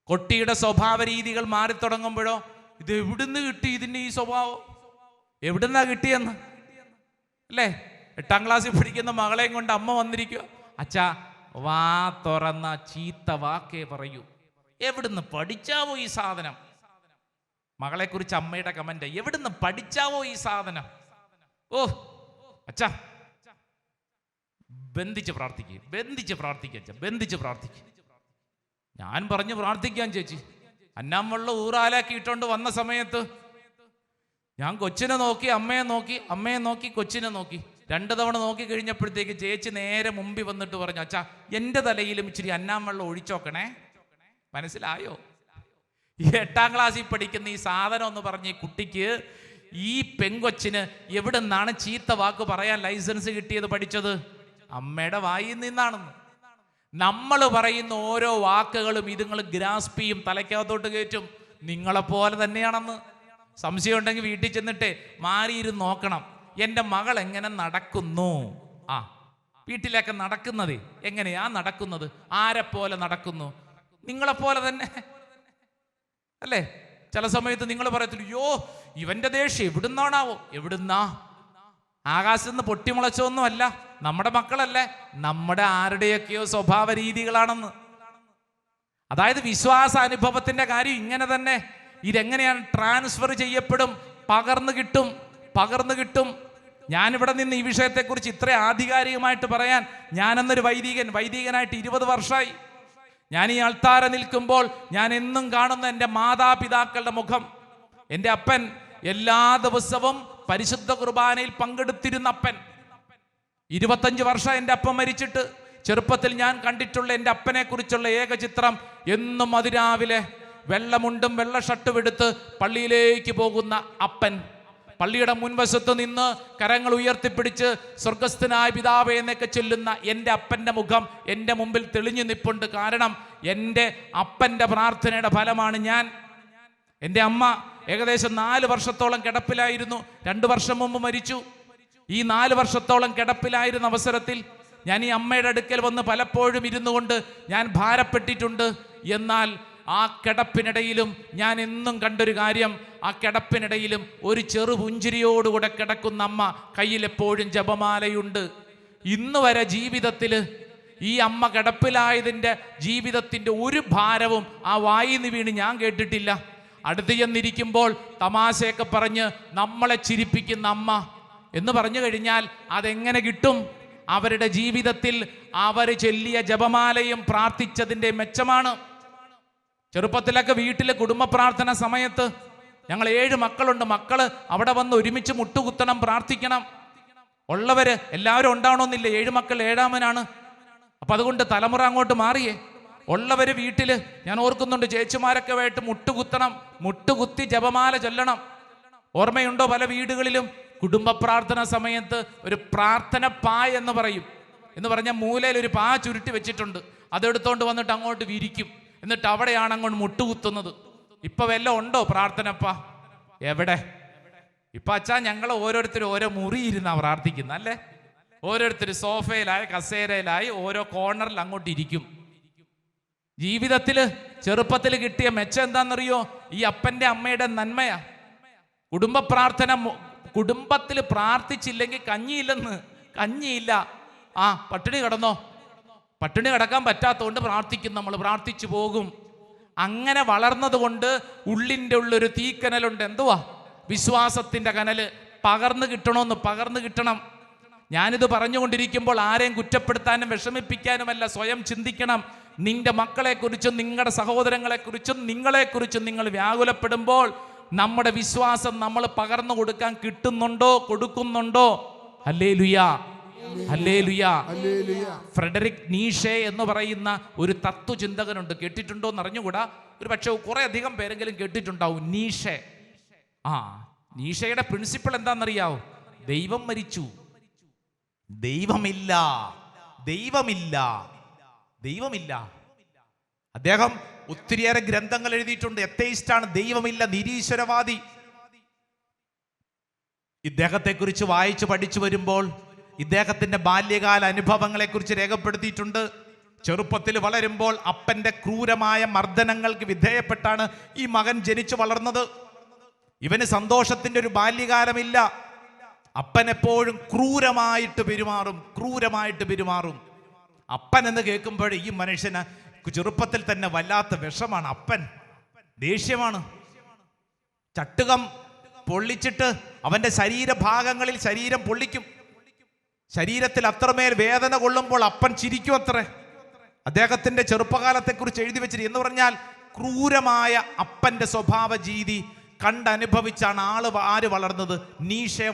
കുട്ടിയുടെ സ്വഭാവ രീതികൾ മാറി തുടങ്ങുമ്പോഴോ, ഇത് എവിടുന്ന് കിട്ടി, ഇതിൻ്റെ ഈ സ്വഭാവം എവിടുന്നാ കിട്ടിയെന്ന് അല്ലേ? 8ാം ക്ലാസ്സിൽ പഠിക്കുന്ന മകളെയും കൊണ്ട് അമ്മ വന്നിരിക്കുക. അച്ഛാ, വാ തുറന്ന ചീത്ത വാക്കേ പറയൂ. എവിടുന്ന് പഠിച്ചാവോ ഈ സാധനം? മകളെ കുറിച്ച് അമ്മയുടെ കമന്റ്, എവിടുന്ന് പഠിച്ചാവോ ഈ സാധനം? ഓ അച്ഛാ, ബന്ധിച്ച് പ്രാർത്ഥിക്കുക. ഞാൻ പറഞ്ഞു പ്രാർത്ഥിക്കാൻ ചേച്ചി. അന്നാം വെള്ളം ഊറാലാക്കിയിട്ടോണ്ട് വന്ന സമയത്ത് ഞാൻ കൊച്ചിനെ നോക്കി, അമ്മയെ നോക്കി, കൊച്ചിനെ നോക്കി. 2 തവണ നോക്കി കഴിഞ്ഞപ്പോഴത്തേക്ക് ചേച്ചി നേരെ മുമ്പിൽ വന്നിട്ട് പറഞ്ഞു, അച്ഛാ എൻ്റെ തലയിലും ഇച്ചിരി അന്നാം വെള്ളം ഒഴിച്ചോക്കണേ. മനസ്സിലായോ? ഈ 8ാം ക്ലാസ്സിൽ പഠിക്കുന്ന ഈ സാധനം എന്ന് പറഞ്ഞ ഈ കുട്ടിക്ക്, ഈ പെങ്കൊച്ചിന് എവിടെ നിന്നാണ് ചീത്ത വാക്ക് പറയാൻ ലൈസൻസ് കിട്ടിയത്, പഠിച്ചത്? അമ്മയുടെ വായിൽ നിന്നാണെന്ന്. നമ്മൾ പറയുന്ന ഓരോ വാക്കുകളും ഇതുങ്ങൾ ഗ്രാസ്പ് ചെയ്യും, തലയ്ക്കകത്തോട്ട് കയറ്റും. നിങ്ങളെപ്പോലെ തന്നെയാണെന്ന്. സംശയം ഉണ്ടെങ്കിൽ വീട്ടിൽ ചെന്നിട്ട് മാറിയിരുന്ന് നോക്കണം, എൻ്റെ മകൾ എങ്ങനെ നടക്കുന്നു. വീട്ടിലൊക്കെ നടക്കുന്നത് എങ്ങനെയാ നടക്കുന്നത്? ആരെപ്പോലെ നടക്കുന്നു? നിങ്ങളെപ്പോലെ തന്നെ. അല്ലേ? ചില സമയത്ത് നിങ്ങൾ പറയത്തില്ല, അയ്യോ ഇവന്റെ ദേഷ്യം എവിടുന്നാണാവോ? എവിടുന്നാ? ആകാശത്ത് നിന്ന് പൊട്ടിമുളച്ചൊന്നുമല്ല, നമ്മുടെ മക്കളല്ലേ, നമ്മുടെ ആരുടെയൊക്കെയോ സ്വഭാവ രീതികളാണെന്ന്. അതായത് വിശ്വാസ അനുഭവത്തിന്റെ കാര്യം ഇങ്ങനെ തന്നെ. ഇതെങ്ങനെയാണ് ട്രാൻസ്ഫർ ചെയ്യപ്പെടും? പകർന്നു കിട്ടും. ഞാനിവിടെ നിന്ന് ഈ വിഷയത്തെക്കുറിച്ച് ഇത്ര ആധികാരികമായിട്ട് പറയാൻ, ഞാനെന്നൊരു വൈദികനായിട്ട് 20 വർഷമായി. ഞാൻ ഈ അൾത്താര നിൽക്കുമ്പോൾ ഞാൻ എന്നും കാണുന്ന എൻ്റെ മാതാപിതാക്കളുടെ മുഖം. എൻ്റെ അപ്പൻ എല്ലാ ദിവസവും പരിശുദ്ധ കുർബാനയിൽ പങ്കെടുത്തിരുന്ന അപ്പൻ. 25 വർഷം എൻ്റെ അപ്പൻ മരിച്ചിട്ട്. ചെറുപ്പത്തിൽ ഞാൻ കണ്ടിട്ടുള്ള എൻ്റെ അപ്പനെ കുറിച്ചുള്ള ഏക ചിത്രം എന്നും അതിരാവിലെ വെള്ളമുണ്ടും വെള്ള ഷർട്ടും എടുത്ത് പള്ളിയിലേക്ക് പോകുന്ന അപ്പൻ. പള്ളിയുടെ മുൻവശത്ത് നിന്ന് കരങ്ങൾ ഉയർത്തിപ്പിടിച്ച് സ്വർഗസ്ഥനായ പിതാവേ എന്നൊക്കെ ചൊല്ലുന്ന എൻ്റെ അപ്പൻ്റെ മുഖം എൻ്റെ മുമ്പിൽ തെളിഞ്ഞു നിൽപ്പുണ്ട്. കാരണം എൻ്റെ അപ്പൻ്റെ പ്രാർത്ഥനയുടെ ഫലമാണ് ഞാൻ. എൻ്റെ അമ്മ ഏകദേശം 4 വർഷത്തോളം കിടപ്പിലായിരുന്നു. 2 വർഷം മുമ്പ് മരിച്ചു. ഈ 4 വർഷത്തോളം കിടപ്പിലായിരുന്ന അവസരത്തിൽ ഞാൻ ഈ അമ്മയുടെ അടുക്കൽ വന്ന് പലപ്പോഴും ഇരുന്നു കൊണ്ട് ഞാൻ ഭാരപ്പെട്ടിട്ടുണ്ട്. എന്നാൽ ആ കിടപ്പിനിടയിലും ഞാൻ എന്നും കണ്ടൊരു കാര്യം, ആ കിടപ്പിനിടയിലും ഒരു ചെറു പുഞ്ചിരിയോടുകൂടെ കിടക്കുന്ന അമ്മ, കയ്യിലെപ്പോഴും ജപമാലയുണ്ട്. ഇന്ന് വരെ ജീവിതത്തിൽ ഈ അമ്മ കിടപ്പിലായതിൻ്റെ ജീവിതത്തിൻ്റെ ഒരു ഭാരവും ആ വായിന്ന് വീണ് ഞാൻ കേട്ടിട്ടില്ല. അടുത്ത് ചെന്നിരിക്കുമ്പോൾ തമാശയൊക്കെ പറഞ്ഞ് നമ്മളെ ചിരിപ്പിക്കുന്ന അമ്മ എന്ന് പറഞ്ഞു കഴിഞ്ഞാൽ അതെങ്ങനെ കിട്ടും? അവരുടെ ജീവിതത്തിൽ അവർ ചൊല്ലിയ ജപമാലയും പ്രാർത്ഥിച്ചതിൻ്റെ മെച്ചമാണ്. ചെറുപ്പത്തിലൊക്കെ വീട്ടിലെ കുടുംബ പ്രാർത്ഥന സമയത്ത് ഞങ്ങൾ 7 മക്കളുണ്ട്. മക്കള് അവിടെ വന്ന് ഒരുമിച്ച് മുട്ടുകുത്തണം, പ്രാർത്ഥിക്കണം. ഉള്ളവര് എല്ലാവരും ഉണ്ടാവണമെന്നില്ല. 7 മക്കൾ 7ാമനാണ്. അപ്പൊ അതുകൊണ്ട് തലമുറ അങ്ങോട്ട് മാറിയേ. ഉള്ളവര് വീട്ടില് ഞാൻ ഓർക്കുന്നുണ്ട്, ചേച്ചിമാരൊക്കെ ആയിട്ട് മുട്ടുകുത്തണം, മുട്ടുകുത്തി ജപമാല ചൊല്ലണം. ഓർമ്മയുണ്ടോ? പല വീടുകളിലും കുടുംബ പ്രാർത്ഥന സമയത്ത് ഒരു പ്രാർത്ഥന പായ എന്ന് പറഞ്ഞ മൂലയിൽ ഒരു പാ ചുരുട്ടി വെച്ചിട്ടുണ്ട്. അതെടുത്തോണ്ട് വന്നിട്ട് അങ്ങോട്ട് വിരിക്കും. എന്നിട്ട് അവിടെയാണ് അങ്ങോട്ട് മുട്ടുകുത്തുന്നത്. ഇപ്പൊ വല്ലതും ഉണ്ടോ പ്രാർത്ഥനപ്പാ? എവിടെ? ഇപ്പൊ അച്ഛാ ഞങ്ങൾ ഓരോരുത്തരും ഓരോ മുറി ഇരുന്നാ പ്രാർത്ഥിക്കുന്ന, അല്ലേ? ഓരോരുത്തർ സോഫയിലായി കസേരയിലായി ഓരോ കോർണറിൽ അങ്ങോട്ട് ഇരിക്കും. ജീവിതത്തില് ചെറുപ്പത്തിൽ കിട്ടിയ മെച്ചം എന്താണെന്നറിയോ? ഈ അപ്പന്റെ അമ്മയുടെ നന്മയാ. കുടുംബ പ്രാർത്ഥന, കുടുംബത്തിൽ പ്രാർത്ഥിച്ചില്ലെങ്കിൽ കഞ്ഞിയില്ല. പട്ടിണി കിടന്നോ? പട്ടിണി കിടക്കാൻ പറ്റാത്തതുകൊണ്ട് പ്രാർത്ഥിക്കും, നമ്മൾ പ്രാർത്ഥിച്ചു പോകും. അങ്ങനെ വളർന്നത് കൊണ്ട് ഉള്ളിൻ്റെ ഉള്ളൊരു തീക്കനലുണ്ട്. എന്തുവാ? വിശ്വാസത്തിൻ്റെ കനല്. പകർന്നു കിട്ടണം. ഞാനിത് പറഞ്ഞുകൊണ്ടിരിക്കുമ്പോൾ ആരെയും കുറ്റപ്പെടുത്താനും വിഷമിപ്പിക്കാനുമല്ല, സ്വയം ചിന്തിക്കണം. നിന്റെ മക്കളെക്കുറിച്ചും നിങ്ങളുടെ സഹോദരങ്ങളെക്കുറിച്ചും നിങ്ങളെക്കുറിച്ചും നിങ്ങൾ വ്യാകുലപ്പെടുമ്പോൾ നമ്മുടെ വിശ്വാസം നമ്മൾ പകർന്നു കൊടുക്കാൻ കൊടുക്കുന്നുണ്ടോ? Hallelujah, hallelujah. ഫ്രെഡറിക് നീഷെ എന്ന് പറയുന്ന ഒരു തത്വചിന്തകനുണ്ട്. കേട്ടിട്ടുണ്ടോ എന്ന് അറിഞ്ഞുകൂടാ, ഒരു പക്ഷേ കുറെ അധികം പേരെങ്കിലും കേട്ടിട്ടുണ്ടാവും. നീഷയുടെ പ്രിൻസിപ്പിൾ എന്താണെന്നറിയാവോ? ദൈവം മരിച്ചു, ദൈവമില്ല. അദ്ദേഹം ഒത്തിരിയേറെ ഗ്രന്ഥങ്ങൾ എഴുതിയിട്ടുണ്ട്. എത്തയിസ്റ്റാണ്, ദൈവമില്ല, നിരീശ്വരവാദി. ഇദ്ദേഹത്തെ കുറിച്ച് വായിച്ചു പഠിച്ചു വരുമ്പോൾ ഇദ്ദേഹത്തിന്റെ ബാല്യകാല അനുഭവങ്ങളെ കുറിച്ച് രേഖപ്പെടുത്തിയിട്ടുണ്ട്. ചെറുപ്പത്തിൽ വളരുമ്പോൾ അപ്പന്റെ ക്രൂരമായ മർദ്ദനങ്ങൾക്ക് വിധേയപ്പെട്ടാണ് ഈ മകൻ ജനിച്ചു വളർന്നത്. ഇവന് സന്തോഷത്തിന്റെ ഒരു ബാല്യകാലമില്ല. അപ്പൻ എപ്പോഴും ക്രൂരമായിട്ട് പെരുമാറും. അപ്പൻ എന്ന് കേൾക്കുമ്പോൾ ഈ മനുഷ്യന് ചെറുപ്പത്തിൽ തന്നെ വല്ലാത്ത വിഷമാണ്. അപ്പൻ ദേഷ്യമാണ്. ചട്ടുകം പൊള്ളിച്ചിട്ട് അവന്റെ ശരീരഭാഗങ്ങളിൽ ശരീരം പൊള്ളിക്കും. ശരീരത്തിൽ അത്രമേൽ വേദന കൊള്ളുമ്പോൾ അപ്പൻ ചിരിക്കും അത്രേ. അദ്ദേഹത്തിന്റെ ചെറുപ്പകാലത്തെക്കുറിച്ച് എഴുതി വെച്ചിട്ട് എന്ന് പറഞ്ഞാൽ ക്രൂരമായ അപ്പന്റെ സ്വഭാവ രീതി കണ്ടനുഭവിച്ചാണ് ആര് വളർന്നത്? നീഷെ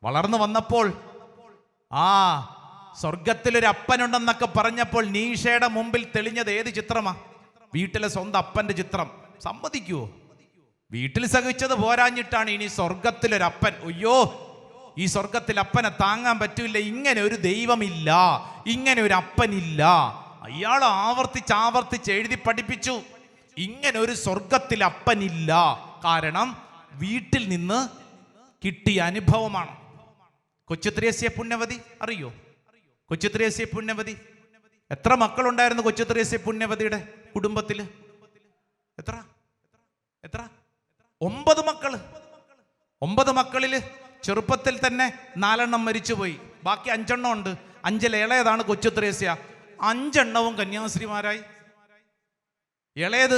വളർന്നു വന്നപ്പോൾ സ്വർഗത്തിലൊരു അപ്പനുണ്ടെന്നൊക്കെ പറഞ്ഞപ്പോൾ നീഷയുടെ മുമ്പിൽ തെളിഞ്ഞത് ഏത് ചിത്രമാ? വീട്ടിലെ സ്വന്തം അപ്പന്റെ ചിത്രം. സമ്മതിക്കുവോ? വീട്ടിൽ സഹിച്ചത് പോരാഞ്ഞിട്ടാണ് ഇനി സ്വർഗത്തിലൊരപ്പൻ. അയ്യോ, ഈ സ്വർഗത്തിൽ അപ്പനെ താങ്ങാൻ പറ്റൂല. ഇങ്ങനെ ഒരു ദൈവമില്ല, ഇങ്ങനെ ഒരു അപ്പനില്ല. അയാൾ ആവർത്തിച്ച് എഴുതി പഠിപ്പിച്ചു, ഇങ്ങനെ ഒരു സ്വർഗത്തിൽ അപ്പനില്ല. കാരണം വീട്ടിൽ നിന്ന് കിട്ടിയ അനുഭവമാണ്. കൊച്ചുത്രേസ്യ പുണ്യവതി അറിയോ? കൊച്ചുത്രേസ്യ പുണ്യവതി എത്ര മക്കളുണ്ടായിരുന്നു? കൊച്ചുത്രേസ്യ പുണ്യവതിയുടെ കുടുംബത്തില് എത്ര? എത്ര? 9 മക്കള്. 9 മക്കളിൽ ചെറുപ്പത്തിൽ തന്നെ 4 എണ്ണം മരിച്ചുപോയി. ബാക്കി 5 എണ്ണം ഉണ്ട്. 5-ൽ ഇളയതാണ് കൊച്ചു ത്രേസ്യ. 5 എണ്ണവും കന്യാസ്ത്രീമാരായി. ഇളയത്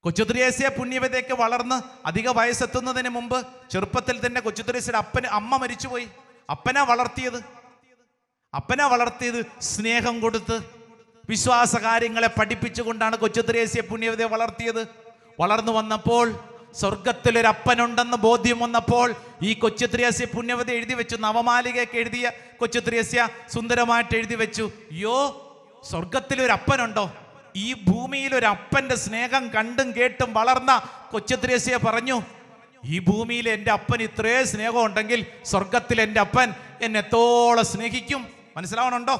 കൊച്ചു ത്രേസ്യ പുണ്യവതിയൊക്കെ വളർന്ന് അധിക വയസ്സെത്തുന്നതിന് മുമ്പ് ചെറുപ്പത്തിൽ തന്നെ കൊച്ചു ത്രേസ്യയുടെ അമ്മ മരിച്ചുപോയി. അപ്പനാ വളർത്തിയത് സ്നേഹം കൊടുത്ത് വിശ്വാസ കാര്യങ്ങളെ പഠിപ്പിച്ചുകൊണ്ടാണ് കൊച്ചു ത്രേസ്യ പുണ്യവതിയെ വളർത്തിയത്. വളർന്നു വന്നപ്പോൾ സ്വർഗത്തിലൊരു അപ്പനുണ്ടെന്ന് ബോധ്യം വന്നപ്പോൾ ഈ കൊച്ചു ത്രേസ്യ പുണ്യവതി എഴുതി വെച്ചു. നവമാലികയൊക്കെ എഴുതിയ കൊച്ചു ത്രേസ്യ സുന്ദരമായിട്ട് എഴുതി വെച്ചു, യോ സ്വർഗത്തിലൊരു അപ്പനുണ്ടോ? ഈ ഭൂമിയിൽ ഒരു അപ്പന്റെ സ്നേഹം കണ്ടും കേട്ടും വളർന്ന കൊച്ചു ത്രേസ്യ പറഞ്ഞു, ഈ ഭൂമിയിൽ എൻ്റെ അപ്പൻ ഇത്രയും സ്നേഹം ഉണ്ടെങ്കിൽ സ്വർഗത്തിൽ എൻ്റെ അപ്പൻ എന്നെ എത്തോളം സ്നേഹിക്കും. മനസ്സിലാവണുണ്ടോ?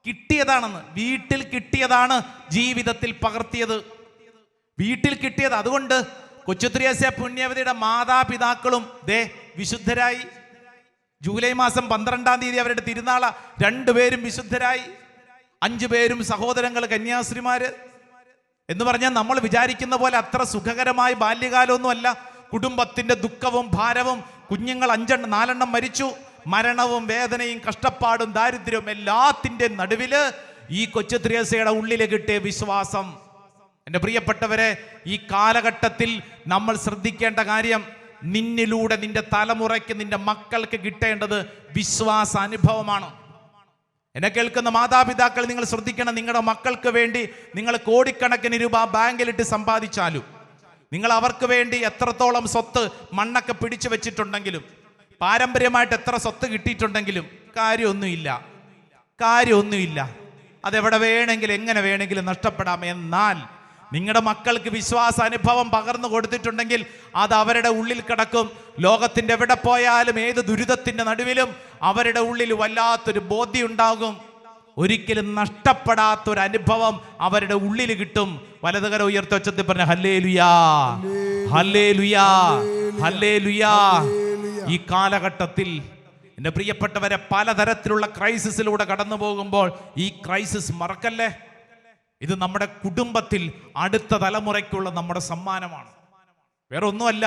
കിട്ടിയതാണെന്ന്. വീട്ടിൽ കിട്ടിയതാണ് ജീവിതത്തിൽ പകർത്തിയത്. വീട്ടിൽ കിട്ടിയത്. അതുകൊണ്ട് കൊച്ചു ത്രേസ്യ പുണ്യവതിയുടെ മാതാപിതാക്കളും വിശുദ്ധരായി. ജൂലൈ മാസം 12-ാം തീയതി അവരുടെ തിരുനാള. 2 പേരും വിശുദ്ധരായി. 5 പേരും സഹോദരങ്ങൾ കന്യാസ്ത്രീമാര്. എന്ന് പറഞ്ഞാൽ നമ്മൾ വിചാരിക്കുന്ന പോലെ അത്ര സുഖകരമായ ബാല്യകാലമൊന്നുമല്ല. കുടുംബത്തിന്റെ ദുഃഖവും ഭാരവും. കുഞ്ഞുങ്ങൾ 4 എണ്ണം മരിച്ചു. മരണവും വേദനയും കഷ്ടപ്പാടും ദാരിദ്ര്യവും എല്ലാത്തിൻ്റെ നടുവില് ഈ കൊച്ചു ത്രേസ്യയുടെ ഉള്ളിൽ കിട്ടിയ വിശ്വാസം. എൻ്റെ പ്രിയപ്പെട്ടവരെ, ഈ കാലഘട്ടത്തിൽ നമ്മൾ ശ്രദ്ധിക്കേണ്ട കാര്യം, നിന്നിലൂടെ നിന്റെ തലമുറയ്ക്ക് നിന്റെ മക്കൾക്ക് കിട്ടേണ്ടത് വിശ്വാസ അനുഭവമാണ്. എന്നെ കേൾക്കുന്ന മാതാപിതാക്കൾ നിങ്ങൾ ശ്രദ്ധിക്കണം. നിങ്ങളുടെ മക്കൾക്ക് വേണ്ടി നിങ്ങൾ കോടിക്കണക്കിന് രൂപ ബാങ്കിലിട്ട് സമ്പാദിച്ചാലും, നിങ്ങൾ അവർക്ക് വേണ്ടി എത്രത്തോളം സ്വത്ത് മണ്ണൊക്കെ പിടിച്ചു വെച്ചിട്ടുണ്ടെങ്കിലും, പാരമ്പര്യമായിട്ട് എത്ര സ്വത്ത് കിട്ടിയിട്ടുണ്ടെങ്കിലും കാര്യമൊന്നുമില്ല. അതെവിടെ വേണമെങ്കിലും എങ്ങനെ വേണമെങ്കിലും നഷ്ടപ്പെടാം. എന്നാൽ നിങ്ങളുടെ മക്കൾക്ക് വിശ്വാസ അനുഭവം പകർന്നു കൊടുത്തിട്ടുണ്ടെങ്കിൽ അത് അവരുടെ ഉള്ളിൽ കിടക്കും. ലോകത്തിൻ്റെ എവിടെ പോയാലും ഏത് ദുരിതത്തിൻ്റെ നടുവിലും അവരുടെ ഉള്ളിൽ വല്ലാത്തൊരു ബോധ്യം ഉണ്ടാകും. ഒരിക്കലും നഷ്ടപ്പെടാത്തൊരു അനുഭവം അവരുടെ ഉള്ളിൽ കിട്ടും. വലതുകര ഉയർത്തി പറഞ്ഞ ഹല്ലേലൂയാ, ഹല്ലേലൂയാ, ഹല്ലേലൂയാ. ഈ കാലഘട്ടത്തിൽ എൻ്റെ പ്രിയപ്പെട്ടവരെ, പലതരത്തിലുള്ള ക്രൈസിസിലൂടെ കടന്നു പോകുമ്പോൾ ഈ ക്രൈസിസ് മറക്കല്ലേ. ഇത് നമ്മുടെ കുടുംബത്തിൽ അടുത്ത തലമുറയ്ക്കുള്ള നമ്മുടെ സമ്മാനമാണ്. വേറെ ഒന്നുമല്ല,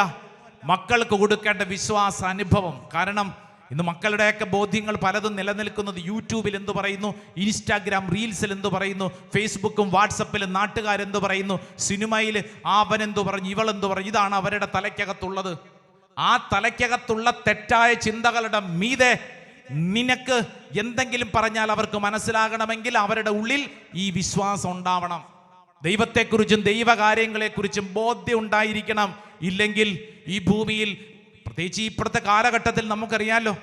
മക്കൾക്ക് കൊടുക്കേണ്ട വിശ്വാസ അനുഭവം. കാരണം ഇന്ന് മക്കളുടെയൊക്കെ ബോധ്യങ്ങൾ പലതും നിലനിൽക്കുന്നത് യൂട്യൂബിൽ എന്ത് പറയുന്നു, ഇൻസ്റ്റാഗ്രാം റീൽസിൽ എന്ത് പറയുന്നു, ഫേസ്ബുക്കും വാട്സപ്പിലും നാട്ടുകാരെന്ത് പറയുന്നു, സിനിമയിൽ അവനെന്തു പറഞ്ഞു, ഇവളെന്തു പറഞ്ഞു. ഇതാണ് അവരുടെ തലയ്ക്കകത്തുള്ളത്. ആ തലയ്ക്കകത്തുള്ള തെറ്റായ ചിന്തകളുടെ മീതെ നിനക്ക് എന്തെങ്കിലും പറഞ്ഞാൽ അവർക്ക് മനസ്സിലാകണമെങ്കിൽ അവരുടെ ഉള്ളിൽ ഈ വിശ്വാസം ഉണ്ടാവണം. ദൈവത്തെക്കുറിച്ചും ദൈവകാര്യങ്ങളെക്കുറിച്ചും ബോധ്യം ഉണ്ടായിരിക്കണം. ഇല്ലെങ്കിൽ ഈ ഭൂമിയിൽ, പ്രത്യേകിച്ച് ഇപ്പോഴത്തെ കാലഘട്ടത്തിൽ നമുക്കറിയാമല്ലോ,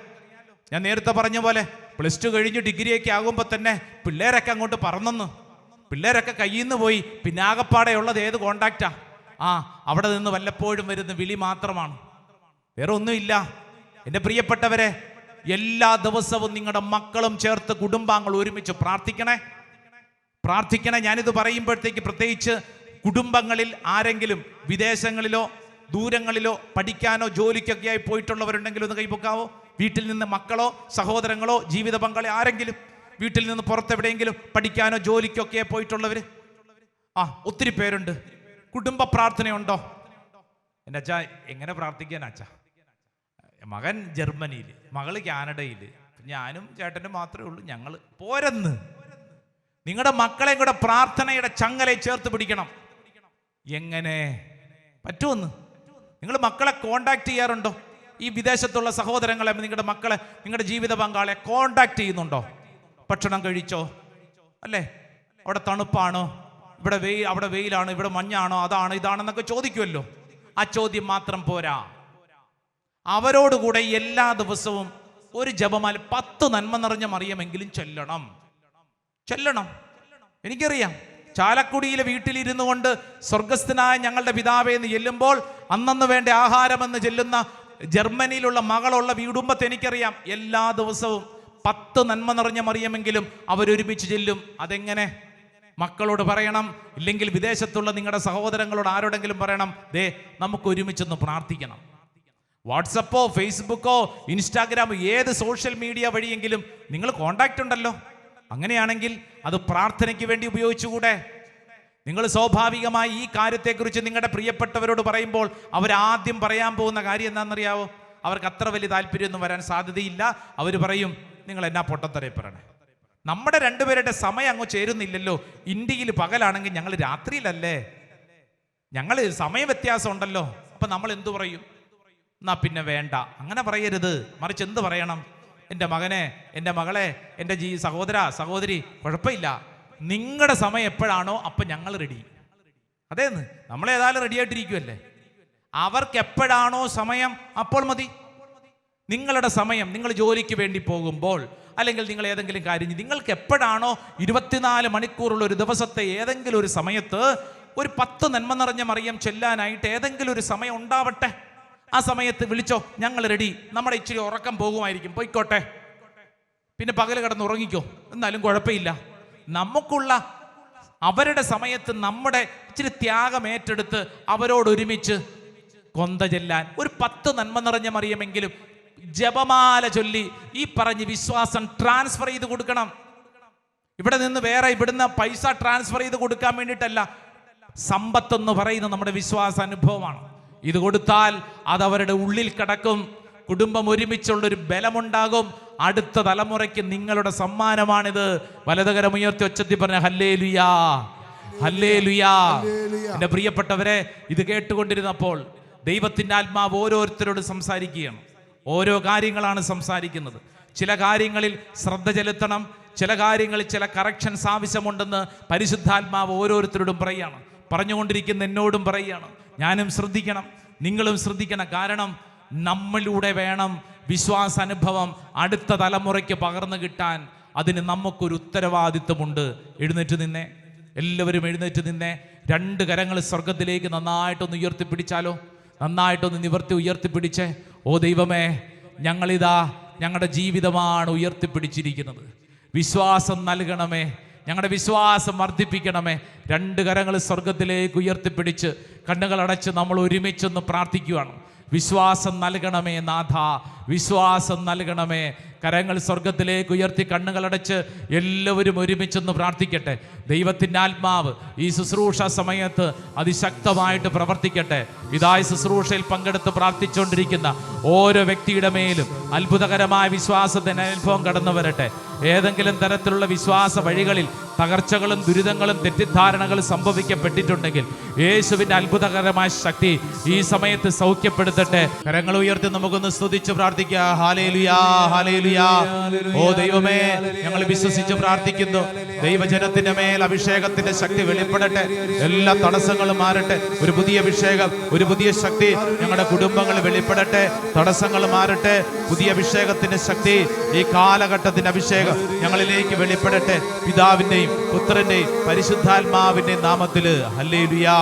ഞാൻ നേരത്തെ പറഞ്ഞ പോലെ +2 കഴിഞ്ഞ് ഡിഗ്രിയൊക്കെ ആകുമ്പോൾ തന്നെ പിള്ളേരൊക്കെ അങ്ങോട്ട് പറന്നെന്ന്, പിള്ളേരൊക്കെ കയ്യിൽ നിന്ന് പോയി. പിന്നെ ആകപ്പാടെ ഉള്ളത് ഏത് കോണ്ടാക്റ്റാ? അവിടെ നിന്ന് വല്ലപ്പോഴും വരുന്ന വിളി മാത്രമാണ്, വേറെ ഒന്നുമില്ല. എൻ്റെ പ്രിയപ്പെട്ടവരെ, എല്ലാ ദിവസവും നിങ്ങളുടെ മക്കളും ചേർത്ത് കുടുംബാംഗങ്ങൾ ഒരുമിച്ച് പ്രാർത്ഥിക്കണേ. ഞാനിത് പറയുമ്പോഴത്തേക്ക് പ്രത്യേകിച്ച് കുടുംബങ്ങളിൽ ആരെങ്കിലും വിദേശങ്ങളിലോ ദൂരങ്ങളിലോ പഠിക്കാനോ ജോലിക്കൊക്കെ ആയി പോയിട്ടുള്ളവരുണ്ടെങ്കിൽ ഒന്ന് കൈപൊക്കാവോ. വീട്ടിൽ നിന്ന് മക്കളോ സഹോദരങ്ങളോ ജീവിത പങ്കാളി ആരെങ്കിലും വീട്ടിൽ നിന്ന് പുറത്തെവിടെയെങ്കിലും പഠിക്കാനോ ജോലിക്കൊക്കെ പോയിട്ടുള്ളവർ ഒത്തിരി പേരുണ്ട്. കുടുംബ പ്രാർത്ഥനയുണ്ടോ? എൻ്റെ അച്ഛാ എങ്ങനെ പ്രാർത്ഥിക്കാൻ അച്ഛാ? മകൻ ജർമ്മനിയിൽ, മകള് കാനഡയിൽ, ഞാനും ചേട്ടനും മാത്രമേ ഉള്ളൂ. ഞങ്ങൾ പോരെന്ന്. നിങ്ങളുടെ മക്കളെ കൂടെ പ്രാർത്ഥനയുടെ ചങ്ങലെ ചേർത്ത് പിടിക്കണം. എങ്ങനെ പറ്റുമെന്ന് നിങ്ങൾ മക്കളെ കോണ്ടാക്ട് ചെയ്യാറുണ്ടോ? ഈ വിദേശത്തുള്ള സഹോദരങ്ങളെ, നിങ്ങളുടെ മക്കളെ, നിങ്ങളുടെ ജീവിത പങ്കാളിയെ കോണ്ടാക്ട് ചെയ്യുന്നുണ്ടോ? ഭക്ഷണം കഴിച്ചോ? അല്ലേ? അവിടെ തണുപ്പാണോ? അവിടെ വെയിലാണോ? ഇവിടെ മഞ്ഞാണോ? അതാണ് ഇതാണെന്നൊക്കെ ചോദിക്കുമല്ലോ. ആ ചോദ്യം മാത്രം പോരാ. അവരോടുകൂടെ എല്ലാ ദിവസവും ഒരു ജപമാല 10 നന്മ നിറഞ്ഞ മറിയമെങ്കിലും ചെല്ലണം. എനിക്കറിയാം, ചാലക്കുടിയിലെ വീട്ടിലിരുന്നു കൊണ്ട് സ്വർഗസ്ഥനായ ഞങ്ങളുടെ പിതാവേ എന്ന് ചെല്ലുമ്പോൾ അന്നന്ന് വേണ്ട ആഹാരമെന്ന് ചെല്ലുന്ന ജർമ്മനിയിലുള്ള മകളുള്ള കുടുംബത്തെ എനിക്കറിയാം. എല്ലാ ദിവസവും 10 നന്മ നിറഞ്ഞ മറിയമെങ്കിലും അവരൊരുമിച്ച് ചെല്ലും. അതെങ്ങനെ? മക്കളോട് പറയണം, ഇല്ലെങ്കിൽ വിദേശത്തുള്ള നിങ്ങളുടെ സഹോദരങ്ങളോട് ആരോടെങ്കിലും പറയണം, നമുക്ക് ഒരുമിച്ചൊന്ന് പ്രാർത്ഥിക്കണം. വാട്സപ്പോ ഫേസ്ബുക്കോ ഇൻസ്റ്റാഗ്രാമോ ഏത് സോഷ്യൽ മീഡിയ വഴിയെങ്കിലും നിങ്ങൾ കോണ്ടാക്റ്റ് ഉണ്ടല്ലോ. അങ്ങനെയാണെങ്കിൽ അത് പ്രാർത്ഥനയ്ക്ക് വേണ്ടി ഉപയോഗിച്ചുകൂടെ? നിങ്ങൾ സ്വാഭാവികമായി ഈ കാര്യത്തെക്കുറിച്ച് നിങ്ങളുടെ പ്രിയപ്പെട്ടവരോട് പറയുമ്പോൾ അവരാദ്യം പറയാൻ പോകുന്ന കാര്യം എന്താണെന്നറിയാവോ? അവർക്ക് അത്ര വലിയ താല്പര്യമൊന്നും വരാൻ സാധ്യതയില്ല. അവർ പറയും, നിങ്ങൾ എന്നാ പൊട്ടത്തരേ പറയണേ, നമ്മുടെ രണ്ടുപേരുടെ സമയം അങ്ങ് ചേരുന്നില്ലല്ലോ. ഇന്ത്യയിൽ പകലാണെങ്കിൽ ഞങ്ങൾ രാത്രിയിലല്ലേ, ഞങ്ങൾ സമയ വ്യത്യാസം ഉണ്ടല്ലോ. അപ്പൊ നമ്മൾ എന്തു പറയും? എന്നാ പിന്നെ വേണ്ട, അങ്ങനെ പറയരുത്. മറിച്ച് എന്ത് പറയണം? എൻ്റെ മകനെ, എൻ്റെ മകളെ, എൻ്റെ സഹോദര സഹോദരി, കുഴപ്പമില്ല, നിങ്ങളുടെ സമയം എപ്പോഴാണോ അപ്പം ഞങ്ങൾ റെഡി. അതേന്ന്, നമ്മളേതായാലും റെഡി ആയിട്ടിരിക്കുമല്ലേ. അവർക്ക് എപ്പോഴാണോ സമയം അപ്പോൾ മതി. നിങ്ങളുടെ സമയം, നിങ്ങൾ ജോലിക്ക് വേണ്ടി പോകുമ്പോൾ അല്ലെങ്കിൽ നിങ്ങൾ ഏതെങ്കിലും കാര്യം, നിങ്ങൾക്ക് എപ്പോഴാണോ 24 മണിക്കൂറുള്ള ഒരു ദിവസത്തെ ഏതെങ്കിലും ഒരു സമയത്ത് ഒരു 10 നന്മ നിറഞ്ഞ മറിയം ചെല്ലാനായിട്ട് ഏതെങ്കിലും ഒരു സമയം ഉണ്ടാവട്ടെ. ആ സമയത്ത് വിളിച്ചോ, ഞങ്ങൾ റെഡി. നമ്മുടെ ഇച്ചിരി ഉറക്കം പോകുമായിരിക്കും, പോയിക്കോട്ടെ, പിന്നെ പകൽ കിടന്ന് ഉറങ്ങിക്കോ, എന്നാലും കുഴപ്പമില്ല. നമുക്കുള്ള അവരുടെ സമയത്ത് നമ്മുടെ ഇച്ചിരി ത്യാഗം ഏറ്റെടുത്ത് അവരോടൊരുമിച്ച് കൊന്ത ചെല്ലാൻ ഒരു 10 നന്മ നിറഞ്ഞ മറിയമെങ്കിലും ജപമാല ചൊല്ലി ഈ പറഞ്ഞ് വിശ്വാസം ട്രാൻസ്ഫർ ചെയ്ത് കൊടുക്കണം. ഇവിടെ നിന്ന് വേറെ ഇവിടുന്ന് പൈസ ട്രാൻസ്ഫർ ചെയ്ത് കൊടുക്കാൻ വേണ്ടിയിട്ടല്ല. സമ്പത്തെന്ന് പറയുന്നത് നമ്മുടെ വിശ്വാസ അനുഭവമാണ്. ഇത് കൊടുത്താൽ അത് അവരുടെ ഉള്ളിൽ കിടക്കും. കുടുംബം ഒരുമിച്ചുള്ളൊരു ബലമുണ്ടാകും. അടുത്ത തലമുറയ്ക്ക് നിങ്ങളുടെ സമ്മാനമാണിത്. വലതുകരം ഉയർത്തി ഒച്ചത്തിൽ പറഞ്ഞ ഹല്ലേലൂയാ, ഹല്ലേലൂയാ. എൻ്റെ പ്രിയപ്പെട്ടവരെ, ഇത് കേട്ടുകൊണ്ടിരുന്നപ്പോൾ ദൈവത്തിൻ്റെ ആത്മാവ് ഓരോരുത്തരോട് സംസാരിക്കുകയാണ്. ഓരോ കാര്യങ്ങളാണ് സംസാരിക്കുന്നത്. ചില കാര്യങ്ങളിൽ ശ്രദ്ധ ചെലുത്തണം, ചില കാര്യങ്ങളിൽ ചില കറക്ഷൻസ് ആവശ്യമുണ്ടെന്ന് പരിശുദ്ധാത്മാവ് ഓരോരുത്തരോടും പറയുകയാണ്. പറഞ്ഞുകൊണ്ടിരിക്കുന്ന എന്നോടും പറയുകയാണ്, ഞാനും ശ്രദ്ധിക്കണം, നിങ്ങളും ശ്രദ്ധിക്കണം. കാരണം നമ്മളിലൂടെ വേണം വിശ്വാസാനുഭവം അടുത്ത തലമുറയ്ക്ക് പകർന്നു കിട്ടാൻ. അതിന് നമുക്കൊരു ഉത്തരവാദിത്വമുണ്ട്. എഴുന്നേറ്റ് നിന്നേ, എല്ലാവരും എഴുന്നേറ്റ് നിന്നേ. 2 കരങ്ങൾ സ്വർഗത്തിലേക്ക് നന്നായിട്ടൊന്ന് ഉയർത്തിപ്പിടിച്ചാലോ, നന്നായിട്ടൊന്ന് നിവർത്തി ഉയർത്തിപ്പിടിച്ചേ. ഓ ദൈവമേ, ഞങ്ങളിതാ ഞങ്ങളുടെ ജീവിതമാണ് ഉയർത്തിപ്പിടിച്ചിരിക്കുന്നത്. വിശ്വാസം നൽകണമേ, ഞങ്ങളുടെ വിശ്വാസം വർദ്ധിപ്പിക്കണമേ. 2 കരങ്ങൾ സ്വർഗത്തിലേക്ക് ഉയർത്തിപ്പിടിച്ച് കണ്ണുകളടച്ച് നമ്മൾ ഒരുമിച്ചൊന്ന് പ്രാർത്ഥിക്കുകയാണ്. വിശ്വാസം നൽകണമേ നാഥ, വിശ്വാസം നൽകണമേ. കരങ്ങൾ സ്വർഗത്തിലേക്ക് ഉയർത്തി കണ്ണുകളടച്ച് എല്ലാവരും ഒരുമിച്ചൊന്ന് പ്രാർത്ഥിക്കട്ടെ. ദൈവത്തിൻ്റെ ആത്മാവ് ഈ ശുശ്രൂഷ സമയത്ത് അതിശക്തമായിട്ട് പ്രവർത്തിക്കട്ടെ. ഇതായി ശുശ്രൂഷയിൽ പങ്കെടുത്ത് പ്രാർത്ഥിച്ചുകൊണ്ടിരിക്കുന്ന ഓരോ വ്യക്തിയുടെ മേലും അത്ഭുതകരമായ വിശ്വാസത്തിന് അനുഭവം കടന്നു വരട്ടെ. ഏതെങ്കിലും തരത്തിലുള്ള വിശ്വാസ വഴികളിൽ തകർച്ചകളും ദുരിതങ്ങളും തെറ്റിദ്ധാരണകളും സംഭവിക്കപ്പെട്ടിട്ടുണ്ടെങ്കിൽ യേശുവിൻ്റെ അത്ഭുതകരമായ ശക്തി ഈ സമയത്ത് സൗഖ്യപ്പെടുത്തട്ടെ. കരങ്ങൾ ഉയർത്തി നമുക്കൊന്ന് സ്തുതിച്ച് പ്രാർത്ഥിക്കുക. ഹല്ലേലൂയാ, ഹല്ലേലൂയാ. ഓ ദൈവമേ, ഞങ്ങൾ വിശ്വസിച്ച് പ്രാർത്ഥിക്കുന്നു. ദൈവജനത്തിന്റെ മേൽ അഭിഷേകത്തിന്റെ ശക്തി വെളിപ്പെടട്ടെ. എല്ലാ തടസ്സങ്ങളും മാറട്ടെ. ഒരു പുതിയ അഭിഷേകം, ഒരു പുതിയ ശക്തി ഞങ്ങളുടെ കുടുംബങ്ങളിൽ വെളിപ്പെടട്ടെ. തടസ്സങ്ങൾ മാറട്ടെ. പുതിയ അഭിഷേകത്തിന്റെ ശക്തി, ഈ കാലഘട്ടത്തിന്റെ അഭിഷേകം ഞങ്ങളിലേക്ക് വെളിപ്പെടട്ടെ. പിതാവിന്റെയും പുത്രന്റെയും പരിശുദ്ധാത്മാവിന്റെയും നാമത്തില് ഹല്ലേലൂയാ.